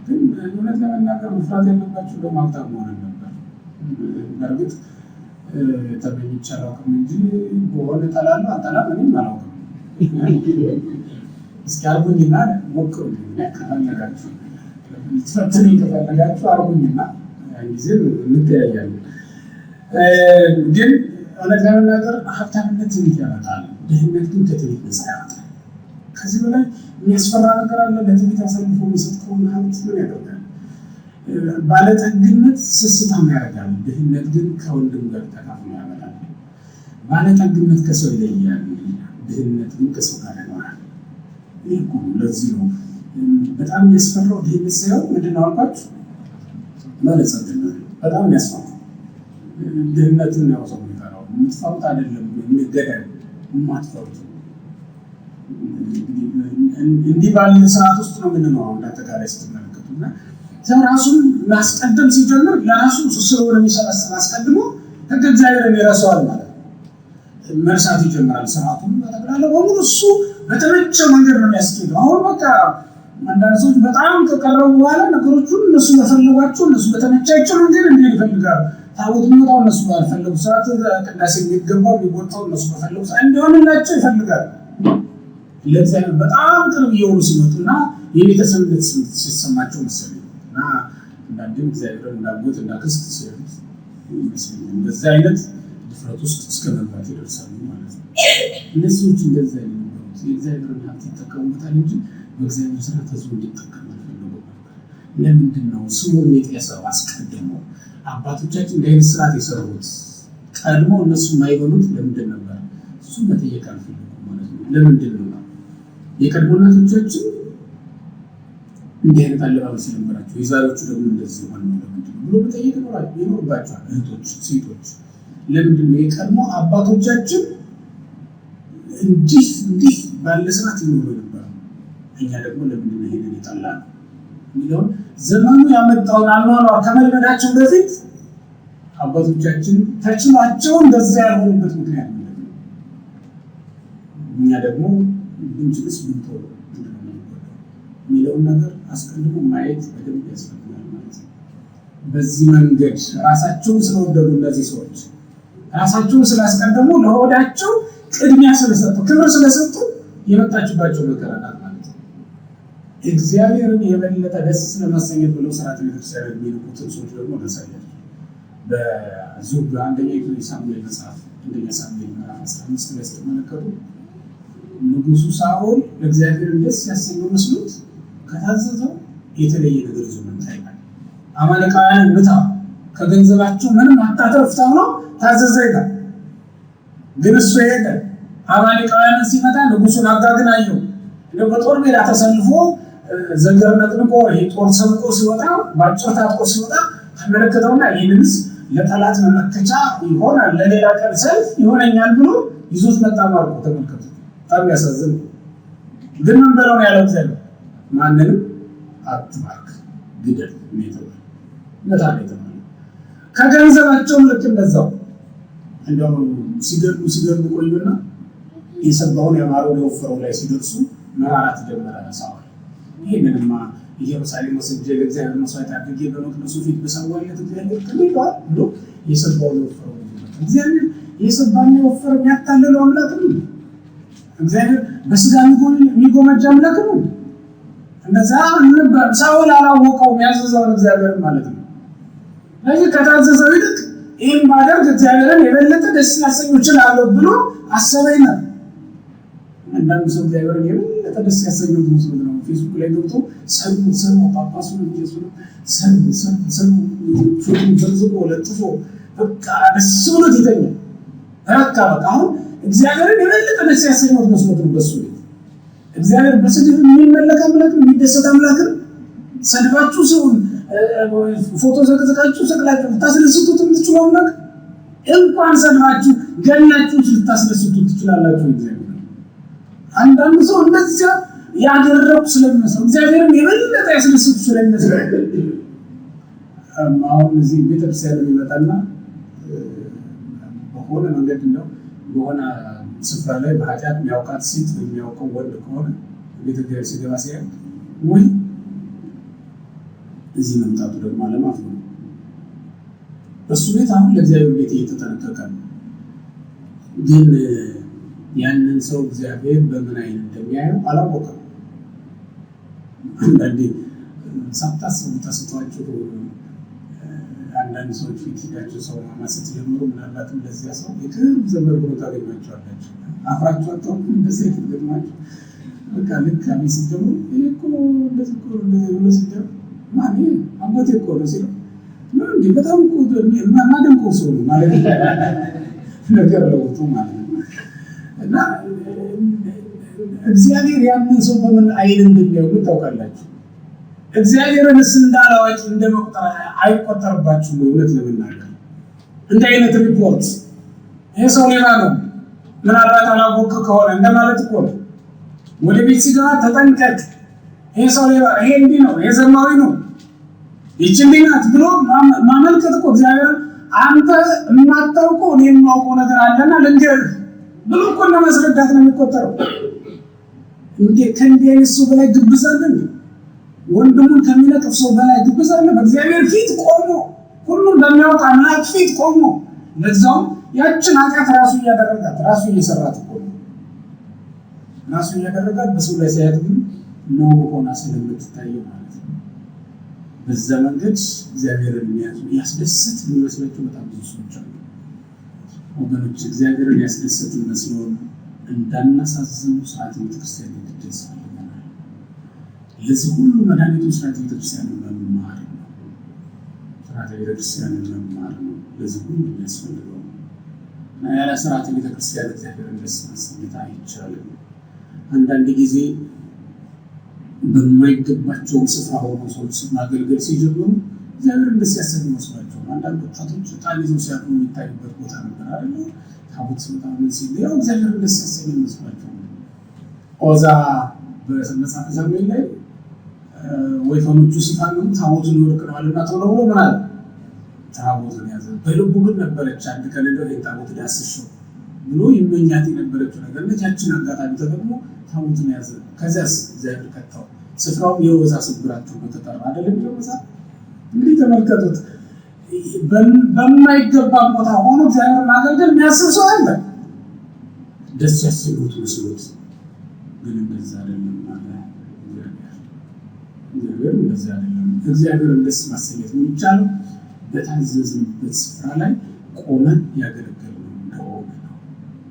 ግን እውነት ለመናገር መፍራት ያለባቸው ደግሞ ሀብታም መሆን ነበር። በእርግጥ ተመኝቼ አላውቅም እንጂ በሆነ ጠላለሁ አጠላም እኔም አላውቅም። እስኪ አርጉኝና ሞክሩ ከፈለጋችሁ ልትፈትኑኝ ከፈለጋችሁ አርጉኝና ጊዜ እንተያያለን። ግን እውነት ለመናገር ሀብታምነት ትዕቢት ያመጣል፣ ድህነት ግን ከትዕቢት ነፃ ያወጣል። ከዚህ በላይ የሚያስፈራ ነገር አለ? ለትዕቢት አሳልፎ የሚሰጥ ከሆነ ሀብት ምን ያደርጋል? ባለጠግነት ስስታም ያደርጋል፣ ድህነት ግን ከወንድም ጋር ተካፍሎ ያመጣል። ባለጠግነት ከሰው ይለያል፣ ድህነት ግን ከሰው ጋር ያኖራል። ይህ እኮ ለዚህ ነው በጣም የሚያስፈራው ድህነት ሳይሆን ምንድን ነው አልኳችሁ? ባለጸግነት በጣም የሚያስፈራው ድህነትን ያው ሰው የሚፈራው የምትፈሩት አይደለም፣ የሚገዳይ የማትፈሩት እንዲህ ባለ ስርዓት ውስጥ ነው የምንኖረው። እንዳጠቃላይ ስትመለከቱ እና ሰው ራሱን ማስቀደም ሲጀምር ለራሱ ስለሆነ የሚሰበስብ አስቀድሞ ህግ እግዚአብሔርን ይረሳዋል ማለት ነው። መርሳት ይጀምራል። ስርዓቱን በጠቅላላ በሙሉ እሱ በተመቸው መንገድ ነው የሚያስኬደው። አሁን በቃ አንዳንድ ሰዎች በጣም ከቀረቡ በኋላ ነገሮቹን እነሱ በፈለጓቸው እነሱ በተመቻቸው መንገድ እንዲሄድ ይፈልጋሉ። ታቦት የሚወጣው እነሱ ባልፈለጉ ሰዓት፣ ቅዳሴ የሚገባው የሚወጣው እነሱ በፈለጉ ሰዓት እንዲሆንላቸው ይፈልጋሉ። ለእግዚአብሔር በጣም ቅርብ እየሆኑ ሲመጡና የቤተሰብነት ስሜት ሲሰማቸው መሰለኝ እና አንዳንድም እግዚአብሔርን እንዳጎት እንዳክስት ሲያዩት ይመስለኛል። እንደዚህ አይነት ድፍረት ውስጥ እስከ መግባት ይደርሳሉ ማለት ነው። እነዚህ ሰዎች እንደዚህ አይነት የእግዚአብሔርን ሀብት ይጠቀሙበታል እንጂ በእግዚአብሔር ስራ ተዝሞ እንዲጠቀም አልፈለጉም ነበር። ለምንድን ነው ስሙን የጤሰው? አስቀድሞ አባቶቻችን እንዲህ ስርዓት የሰሩት ቀድሞ እነሱ የማይበሉት ለምንድን ነበር? እሱም መጠየቅ አልፈልግም ማለት ነው። ለምንድን ነው የቀድሞ እናቶቻችን እንዲህ አይነት አለባበስ ነበራቸው፣ የዛሬዎቹ ደግሞ እንደዚህ ሆነ ነው ለምንድን ነው ብሎ መጠየቅ ይኖርባቸዋል። እህቶች፣ ሴቶች ለምንድን ነው የቀድሞ አባቶቻችን እንዲህ ባለ ስርዓት ይኖሩ ነበር? እኛ ደግሞ ለምንድን ነው ይሄንን የጠላነው የሚለውን ዘመኑ ያመጣውን አኗኗር ከመልመዳቸው በፊት አባቶቻችን ተችሏቸው እንደዛ ያልሆኑበት ምክንያት ምንድን ነው? እኛ ደግሞ ብንችልስ ብንተው የሚለውን ነገር አስቀድሞ ማየት በደንብ ያስፈልጋል ማለት ነው። በዚህ መንገድ ራሳቸውን ስለወደዱ እነዚህ ሰዎች ራሳቸውን ስላስቀደሙ ለሆዳቸው ቅድሚያ ስለሰጡ ክብር ስለሰጡ የመጣችባቸው መከራ ናት ማለት ነው። እግዚአብሔርን የበለጠ ደስ ለማሰኘት ብለው ስርዓተ ቤተክርስቲያን የሚልኩትን ሰዎች ደግሞ ላሳያቸው። በዙብ አንደኛ ሳሙኤል መጽሐፍ አንደኛ ሳሙኤል ምዕራፍ 15 ላይ ስትመለከቱ ንጉሱ ሳኦል ለእግዚአብሔር ደስ ያሰኘው መስሎት ከታዘዘው የተለየ ነገር ይዞ መጣ ይላል። አማሌቃውያን ምታ ከገንዘባቸው ምንም አታተርፍ ተብሎ ታዘዘ ይላል። ግን እሱ ሄደ። አማሌቃውያንን ሲመጣ ንጉሱን አጋግን አየው። በጦር ሜዳ ተሰልፎ ዘንገር ነጥንቆ ጦር ሰምቆ ሲወጣ ባጭር ታጥቆ ሲወጣ ተመለከተውና ይህንንስ ለጠላት መመከቻ ይሆናል፣ ለሌላ ቀን ሰልፍ ይሆነኛል ብሎ ይዞት መጣ ማለት ተመልከቱ። በጣም ያሳዝን። ግን ምን ብለው ነው ያለው? እግዚአብሔር ማንንም አትማርክ፣ ግደል ነው መታለት ነው። ከገንዘባቸውም ልክ እንደዛው እንደው ሲገርሙ ቆዩና የሰባውን ያማረውን የወፈረው ላይ ሲደርሱ መራራት ጀመረ ሳኦል። ይህንንማ ኢየሩሳሌም ወስጄ ለእግዚአብሔር መስዋዕት አድርጌ በመቅደሱ ፊት በሰዋለት እግዚአብሔር ክብሯል ብሎ የሰባውን የወፈረው እግዚአብሔር የሰባውን የወፈረ የሚያታልለው አምላክ ነው። እግዚአብሔር በስጋ የሚጎመጅ አምላክ ነው። እንደዛ ነበር። ሳኦል አላወቀውም ያዘዘውን እግዚአብሔር ማለት ነው። ስለዚህ ከታዘዘው ይልቅ ይህን ማድረግ እግዚአብሔርን የበለጠ ደስ ሊያሰኘው ይችላለሁ ብሎ አሰበኝ ነው። አንዳንድ ሰው እግዚአብሔርን የበለጠ ደስ ያሰኘው መስሎት ነው ፌስቡክ ላይ ገብቶ ሰልሙ ጳጳሱን ኢየሱስ ሰልሙ ፎቶ ዘርዝቆ ለጥፎ በቃ ደስ ብሎት ይተኛል። በቃ አሁን እግዚአብሔርን የበለጠ ደስ ያሰኘው መስሎት ነው በሱ ቤት። እግዚአብሔር በስድብ የሚመለክ አምላክ ነው፣ የሚደሰት አምላክ ነው። ሰድባችሁ ሰውን ፎቶ ዘቅዝቃችሁ ሰቅላችሁ ልታስደስቱት የምትችሉ አምላክ እንኳን ሰድባችሁ ገላችሁ ልታስደስቱት ትችላላችሁ። እግዚአብሔር አንዳንድ ሰው እንደዚያ ያደረጉ ስለሚመስለው እግዚአብሔርን የበለጠ ያስደስቱ ስለሚመስለው አሁን እዚህ ቤተክርስቲያን ይመጣና በሆነ መንገድ ነው በሆነ ስፍራ ላይ በኃጢአት የሚያውቃት ሴት የሚያውቀው ወንድ ከሆነ ቤተክርስቲያን ሲገባ ሲያይ ወይ እዚህ መምጣቱ ደግሞ አለማፍ ነው። በሱ ቤት አሁን ለእግዚአብሔር ቤት እየተጠነቀቀ ነው። ግን ያንን ሰው እግዚአብሔር በምን አይነት እንደሚያየው አላወቀም። አንዳንዴ ሳታስቡ ተስቷችሁ አንዳንድ ሰዎች ፊት ሄዳችሁ ሰው ማማሰት ጀምሮ ምናልባትም ለዚያ ሰው የቅርብ ዘመድ ብሎ ታገኟቸዋላችሁ። አፍራችሁ አጣው እንደዚህ ተገጥማችሁ በቃ ልክ አሚስ ጀምሮ ይሄ እኮ እንደዚህ እኮ እንደዚህ ሲጀምር ማን አባቴ እኮ ነው ሲለው ነው እንዴ በጣም እኮ ማደንቆ ሰው ነው ማለት ነገር ለውጡ ማለት ነው። እና እግዚአብሔር ያንን ሰው በምን አይን እንደሚያውቅ ታውቃላችሁ። እግዚአብሔርንስ እንዳላዋቂ እንደመቁጠር አይቆጠርባችሁም። እውነት ለመናገር እንደ አይነት ሪፖርት ይሄ ሰው ሌባ ነው ምናልባት አላወቅ ከሆነ እንደማለት እኮ ነው። ወደ ቤት ሲገባ ተጠንቀቅ፣ ይሄ ሰው ሌባ፣ ይሄ እንዲህ ነው፣ ይሄ ዘማዊ ነው፣ ይህች እንዲህ ናት ብሎ ማመልከት እኮ እግዚአብሔር አንተ የማታውቀው እኔ የማውቀው ነገር አለና ልንገርህ ብሎ እኮ ለማስረዳት ነው የሚቆጠረው። እንዴ ከእንዲህ አይነት ሰው በላይ ግብዝ አለ እንዴ? ወንድሙን ከሚነቅፍ ሰው በላይ ግብዝ አለ? በእግዚአብሔር ፊት ቆሞ ሁሉም በሚያውቅ አምላክ ፊት ቆሞ ለዛውም ያችን ኃጢአት ራሱ እያደረጋት ራሱ እየሰራት እኮ ነው። ራሱ እያደረጋት በሰው ላይ ሲያየት ግን ነው ሆና ስለምትታየው ማለት ነው። በዛ መንገድ እግዚአብሔርን ያስደስት የሚመስላቸው በጣም ብዙ ሰዎች አሉ። ወገኖች እግዚአብሔርን ያስደስት መስሎን እንዳናሳዝኑ ሰዓት ቤተክርስቲያን ይደርሳል። ለዚህ ሁሉ መድኃኒቱ ስርዓተ ቤተክርስቲያንን መማር ነው። ስርዓተ ቤተክርስቲያንን መማር ነው ለዚህ ሁሉ የሚያስፈልገው። እና ያለ ስርዓተ ቤተክርስቲያን እግዚአብሔርን ደስ ማሰኘት አይቻልም። አንዳንድ ጊዜ በማይገባቸው ስፍራ ሆነው ሰዎች ማገልገል ሲጀምሩ እግዚአብሔርን ደስ ያሰኝ ይመስላቸዋል። አንዳንድ ወጣቶች ዕጣን ይዘው ሲያቁ የሚታዩበት ቦታ ነበር አይደለ? ታቦት ሲወጣ ምን ሲል ያው እግዚአብሔርን ደስ ያሰኝ ይመስላቸዋል። ኦዛ በመጽሐፈ ሳሙኤል ላይ ወይፈኖቹ ሲፋንኑ ታቦቱን ይወርቅነዋልና ቶሎ ብሎ ምን አለ? ታቦቱን ያዘ። በልቡ ግን ነበረች አንድ ቀን እንደው ይሄን ታቦት ዳስሽው ብሎ ይመኛት የነበረችው ነገር ነች። ያችን አጋጣሚ ተጠቅሞ ታቦቱን ያዘ። ከዚያስ እግዚአብሔር ከተው ስፍራው የኦዛ ስብራት ተብሎ ተጠራ አይደለም የሚለው መጽሐፍ። እንግዲህ ተመልከቱት፣ በማይገባ ቦታ ሆኖ እግዚአብሔር ማገልገል የሚያስብ ሰው አለ። ደስ ያሰኙት መስሎት ግን እንደዛ አይደለም ማለት እግዚአብሔር እንደዛ አይደለም። እግዚአብሔርን ደስ ማሰኘት የሚቻለው በታዘዝንበት ስፍራ ላይ ቆመን ያገለገልነው እንደሆነ ነው።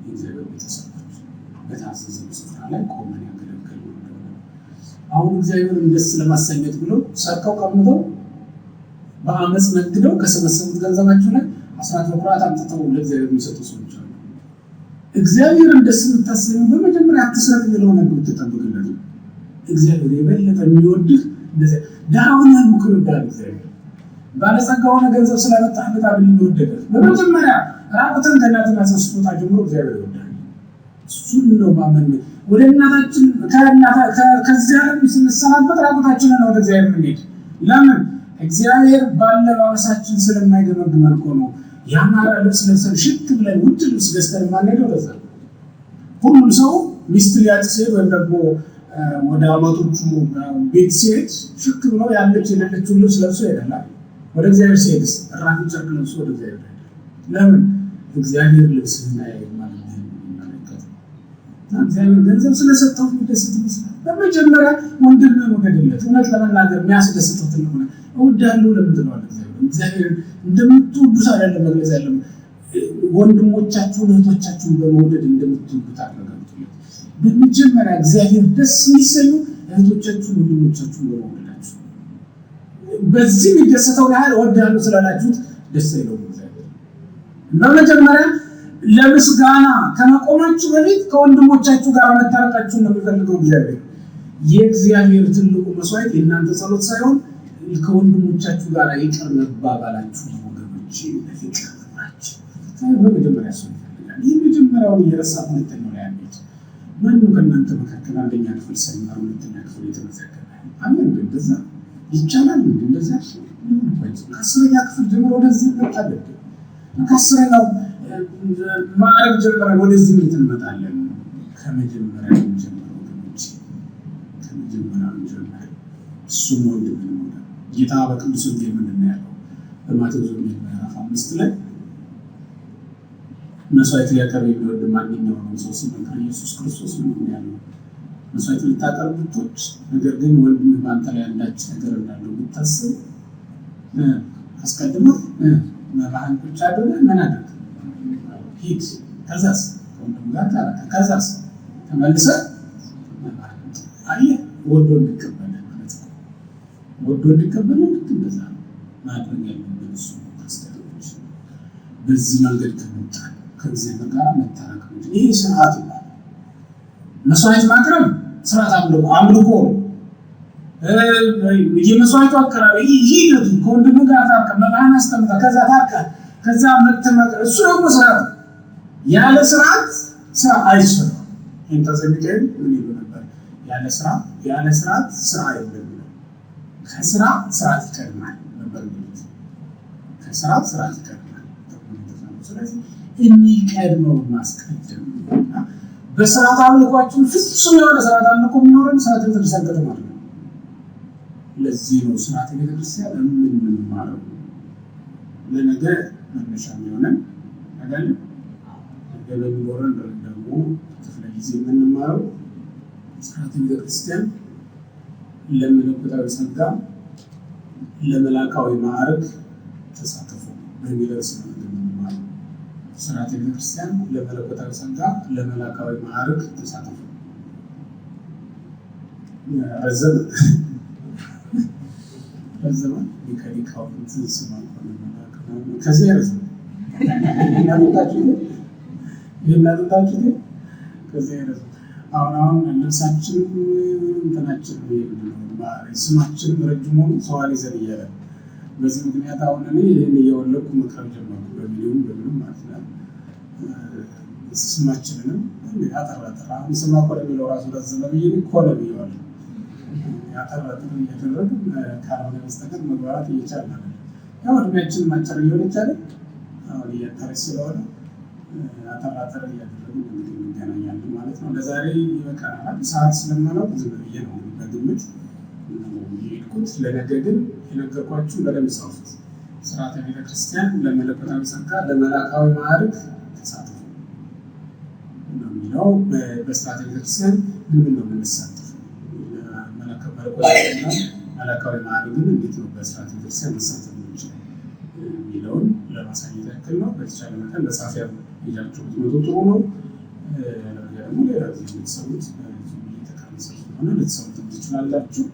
የእግዚአብሔር ቤተሰቦች በታዘዝንበት ስፍራ ላይ ቆመን ያገለገልነው እንደሆነ ነው። አሁን እግዚአብሔርን ደስ ለማሰኘት ብለው ሰርቀው ቀምተው በአመፅ ነግደው ከሰበሰቡት ገንዘባቸው ላይ አስራት በኩራት አምጥተው ለእግዚአብሔር የሚሰጡ ሰዎች አሉ። እግዚአብሔርን ደስ የምታሰኙ በመጀመሪያ አትስረቅ የሚለውን ነገር ትጠብቅለት ነው። እግዚአብሔር የበለጠ የሚወድህ እንደዚያ ዳውን ያልኩህ ይወዳል። እግዚአብሔር ባለጸጋ ሆነ ገንዘብ ስለመጣህበት አይደል የሚወደድህ። በመጀመሪያ ራቁትን ከእናትና ስትወጣ ጀምሮ እግዚአብሔር ይወዳል። እሱን ነው ማመን። ወደ እናታችን ከዚህ ዓለም ስንሰናበት ራቁታችንን ወደ እግዚአብሔር የምንሄድ ለምን? እግዚአብሔር ባለባበሳችን ስለማይገመግመን እኮ ነው። ያማረ ልብስ ለብሰን ሽክ ብለን ውድ ልብስ ገዝተን የማንሄደው ለዛ ነው። ሁሉም ሰው ሚስት ሊያጭ ሲሄድ ወይም ደግሞ ወደ አማቶቹ ቤት ሲሄድ ሽክ ብሎ ያለች የሌለችውን ልብስ ለብሶ ይሄዳል። ወደ እግዚአብሔር ሲሄድስ ራፊ ጨርቅ ለብሶ ወደ እግዚአብሔር ይሄዳል። ለምን? እግዚአብሔር ልብስህን ያያል ማለት ነው። እግዚአብሔር ገንዘብ ስለሰጠው የሚደሰት ይመስላል። በመጀመሪያ ወንድምህን ውደድለት። እውነት ለመናገር የሚያስደስተው ስለሆነ እወድሃለሁ ለምን ትለዋለህ? እግዚአብሔር እንደምትወዱት አይደለም መግለጽ ያለው። ወንድሞቻችሁን እህቶቻችሁን በመውደድ እንደምትወዱት አረጋግጡለት። በመጀመሪያ እግዚአብሔር ደስ የሚሰኙ እህቶቻችሁን ወንድሞቻችሁን በመውደዳችሁ። በዚህ የሚደሰተው ያህል እወድሃለሁ ስላላችሁት ደስ አይለውም እግዚአብሔር። በመጀመሪያ ለምስጋና ከመቆማችሁ በፊት ከወንድሞቻችሁ ጋር መታረቃችሁን ነው የሚፈልገው እግዚአብሔር። የእግዚአብሔር ትልቁ መስዋዕት የእናንተ ጸሎት ሳይሆን ከወንድሞቻችሁ ጋር ይቅር መባባላችሁ ወገኖች። ለፍቅር ናችሁ በመጀመሪያ ሰው ይፈልጋል። ይህ መጀመሪያውን እየረሳ ሁለተኛው ላይ ያለች ማንም ከእናንተ መካከል አንደኛ ክፍል ሳይማር ሁለተኛ ክፍል የተመዘገበ አለ? እንደዛ ይቻላል? እንደዛ ከአስረኛ ክፍል ጀምሮ ወደዚህ እንመጣለን። ከአስረኛው ማዕረግ ጀምረን ወደዚህ እንመጣለን። ከመጀመሪያ ጀምሮ ወገኖች፣ ከመጀመሪያ ጀምሮ እሱም ወንድም ነው። ጌታ በቅዱስ ወንጌል ምንድን ነው ያለው? በማቴዎስ ወንጌል ምዕራፍ 5 ላይ መስዋዕት ሊያቀርብ የሚወድ ማንኛውም ሰው ሲመክር ኢየሱስ ክርስቶስ ምንድን ነው ያለው? መስዋዕት ልታቀርብ ብትወድ፣ ነገር ግን ወንድምህ በአንተ ላይ አንዳች ነገር እንዳለው ብታስብ አስቀድመህ መባህን ቁጭ አድርገህ ምን አድርግ? ሂድ። ከዛስ ከወንድም ጋር ታረቅ። ከዛስ ተመልሰህ መባህን አየህ፣ ወዶ እንዲቀበልህ ማለት ነው። ወዶ እንዲቀበልህ ልክ እንደዛ ነው ማድረግ ያለብን። እሱ ክርስቲያኖች በዚህ መንገድ ከመጣን ከእግዚአብሔር ጋር መታረቅ ነው። ይህ ስርዓት ይባላል። መስዋዕት ማቅረብ ስርዓት አምልኮ ነው። የመስዋዕቱ አቀራረብ ሂደቱ ከወንድም ጋር ታርቀ መባህን አስቀምጠ ከዛ ታርቀ ከዛ መተመቀ እሱ ደግሞ ስርዓት። ያለ ስርዓት ስራ አይሰራም። እንተዘሚቀኝ ምን ይሉ ነበር? ያለ ስርዓት ስራ የለም። ከስራ ስርዓት ይቀድማል ነበር ማለት። ከስራ ስርዓት ይቀድማል። ስለዚህ የሚቀድመው ማስቀደም ነውና በስርዓት አምልኳችን ፍጹም የሆነ ስርዓት አምልኮ የሚኖረን ስርዓት ቤተክርስቲያን ከተማር ነው። ለዚህ ነው ስርዓት ቤተክርስቲያን የምንማረው። ለነገ መነሻ የሚሆነን አይደል? ነገ በሚኖረን ደግሞ ክፍለ ጊዜ የምንማረው ስርዓት ቤተክርስቲያን ለመለኮታዊ ጸጋ ለመላካዊ ማዕረግ ተሳተፉ በሚል ርዕስ ነው የምንማረው። ስርዓት ቤተክርስቲያን ለመለኮታዊ ጸጋ ለመላካዊ ማዕረግ ተሳተፉ። ረዘመ ሊቃውንት ስማ ከዚህ ረዘመ ይናሉታችሁ ከዚህ ረዘመ አሁን ልብሳችን እንትናችን ስማችንም ረጅም ሆኑ ሰዋል ይዘን እያለ በዚህ ምክንያት አሁን እኔ ይህን እየወለድኩ መቅረብ ጀመርኩ በሚሊዮን በምንም ማለት ነው። ስማችንንም ያጠራጠራ አሁን ስማ ኮለ የሚለው ራሱ ረዘመ ብዬ ኮለ ብዬዋለሁ። ያጠራጥር እያደረግ ካልሆነ በስተቀር መግባባት እየቻልን አለ። ያው እድሜያችን ማጨር እየሆነ ይቻላል። አሁን እያጠረች ስለሆነ አጠራጠር እያደረግን እንግዲህ እንገናኛለን ማለት ነው። ለዛሬ ይበቃናል። ሰዓት ስለማለው ዝም ብዬ ነው በግምት የሄድኩት። ለነገ ግን የነገርኳችሁ በደንብ ጻፉት። ስርዓተ ቤተክርስቲያን ለመለኮታዊ ጸጋ ለመላካዊ ማዕረግ ተሳትፉ ነው የሚለው። በስርዓተ ቤተክርስቲያን ምንድን ነው የምንሳተፍ? መለኮታዊና መላካዊ ማዕረግን እንዴት ነው በስርዓተ ቤተክርስቲያን መሳተፍ የምንችለው የሚለውን ለማሳየት ያክል ነው። በተቻለ መጠን መጻፊያ ይዛችሁ ብትመጡ ጥሩ ነው። ደግሞ ሌላ ጊዜ ልትሰሙት እየተቀረጸ ስለሆነ ልትሰሙት ትችላላችሁ።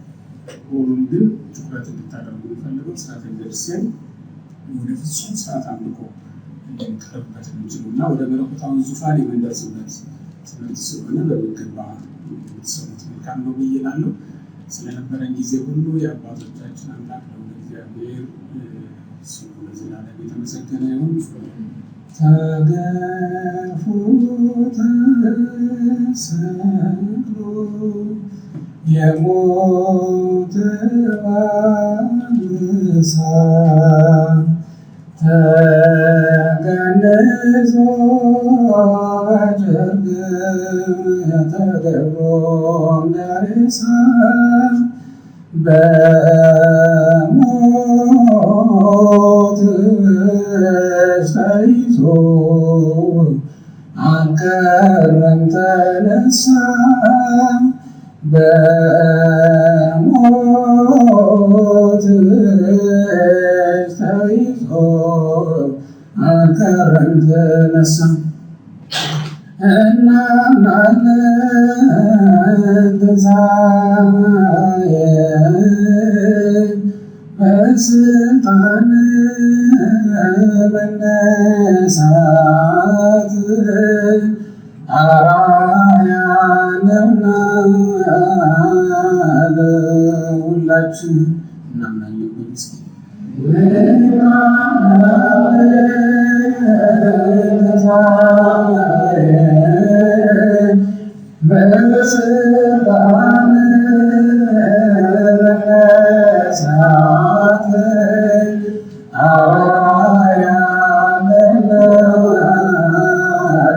ሆኖም ግን ትኩረት እንድታደርጉ የሚፈልገው ስርዓተ ቤተክርስቲያን ወደ ፍጹም ስርዓት አምልኮ ልንቀርብበት የምንችሉና ወደ መለኮታዊ ዙፋን የምንደርስበት ትምህርት ስለሆነ በሚገባ የምትሰሙት መልካም ነው ብዬ እላለሁ። ስለነበረን ጊዜ ሁሉ የአባቶቻችን አምላክ ነው እግዚአብሔር ስሙ ለዘላለም የተመሰገነ ይሁን። ተገርፎ ተሰቅሎ የሞተው አንበሳ ተገንዞ በጨርቅ ተደርጎ እንደ ሬሳ በሞት ተይዞ አልቀረም ተነሳ። በሞት ተይዞ አልቀረም ተነሳ። እናምናለን ትንሣኤ በስልጣን መነሳት አርአያ ነውና ለሁላችን እናምናለን። በስልጣን መነሳት አርአያ ነውና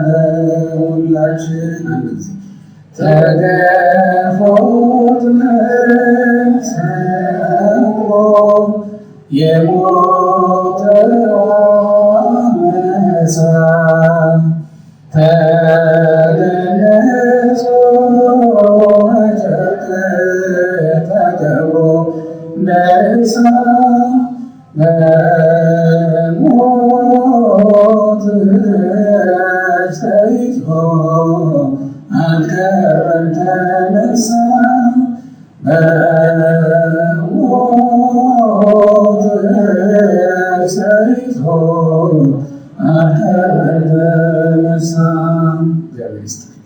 ለሁላችን አንድ ጊዜ ተገርፎ ተሰቅሎ የሞተው አንበሳ ተገንዞ በጨርቅ ተቀብሮ እንደ ሬሳ በሞት ተይዞ አልቀረም ተነሳ። በሞት ተይዞ አልቀረም ተነሳ። እግዚአብሔር ይስጥልኝ።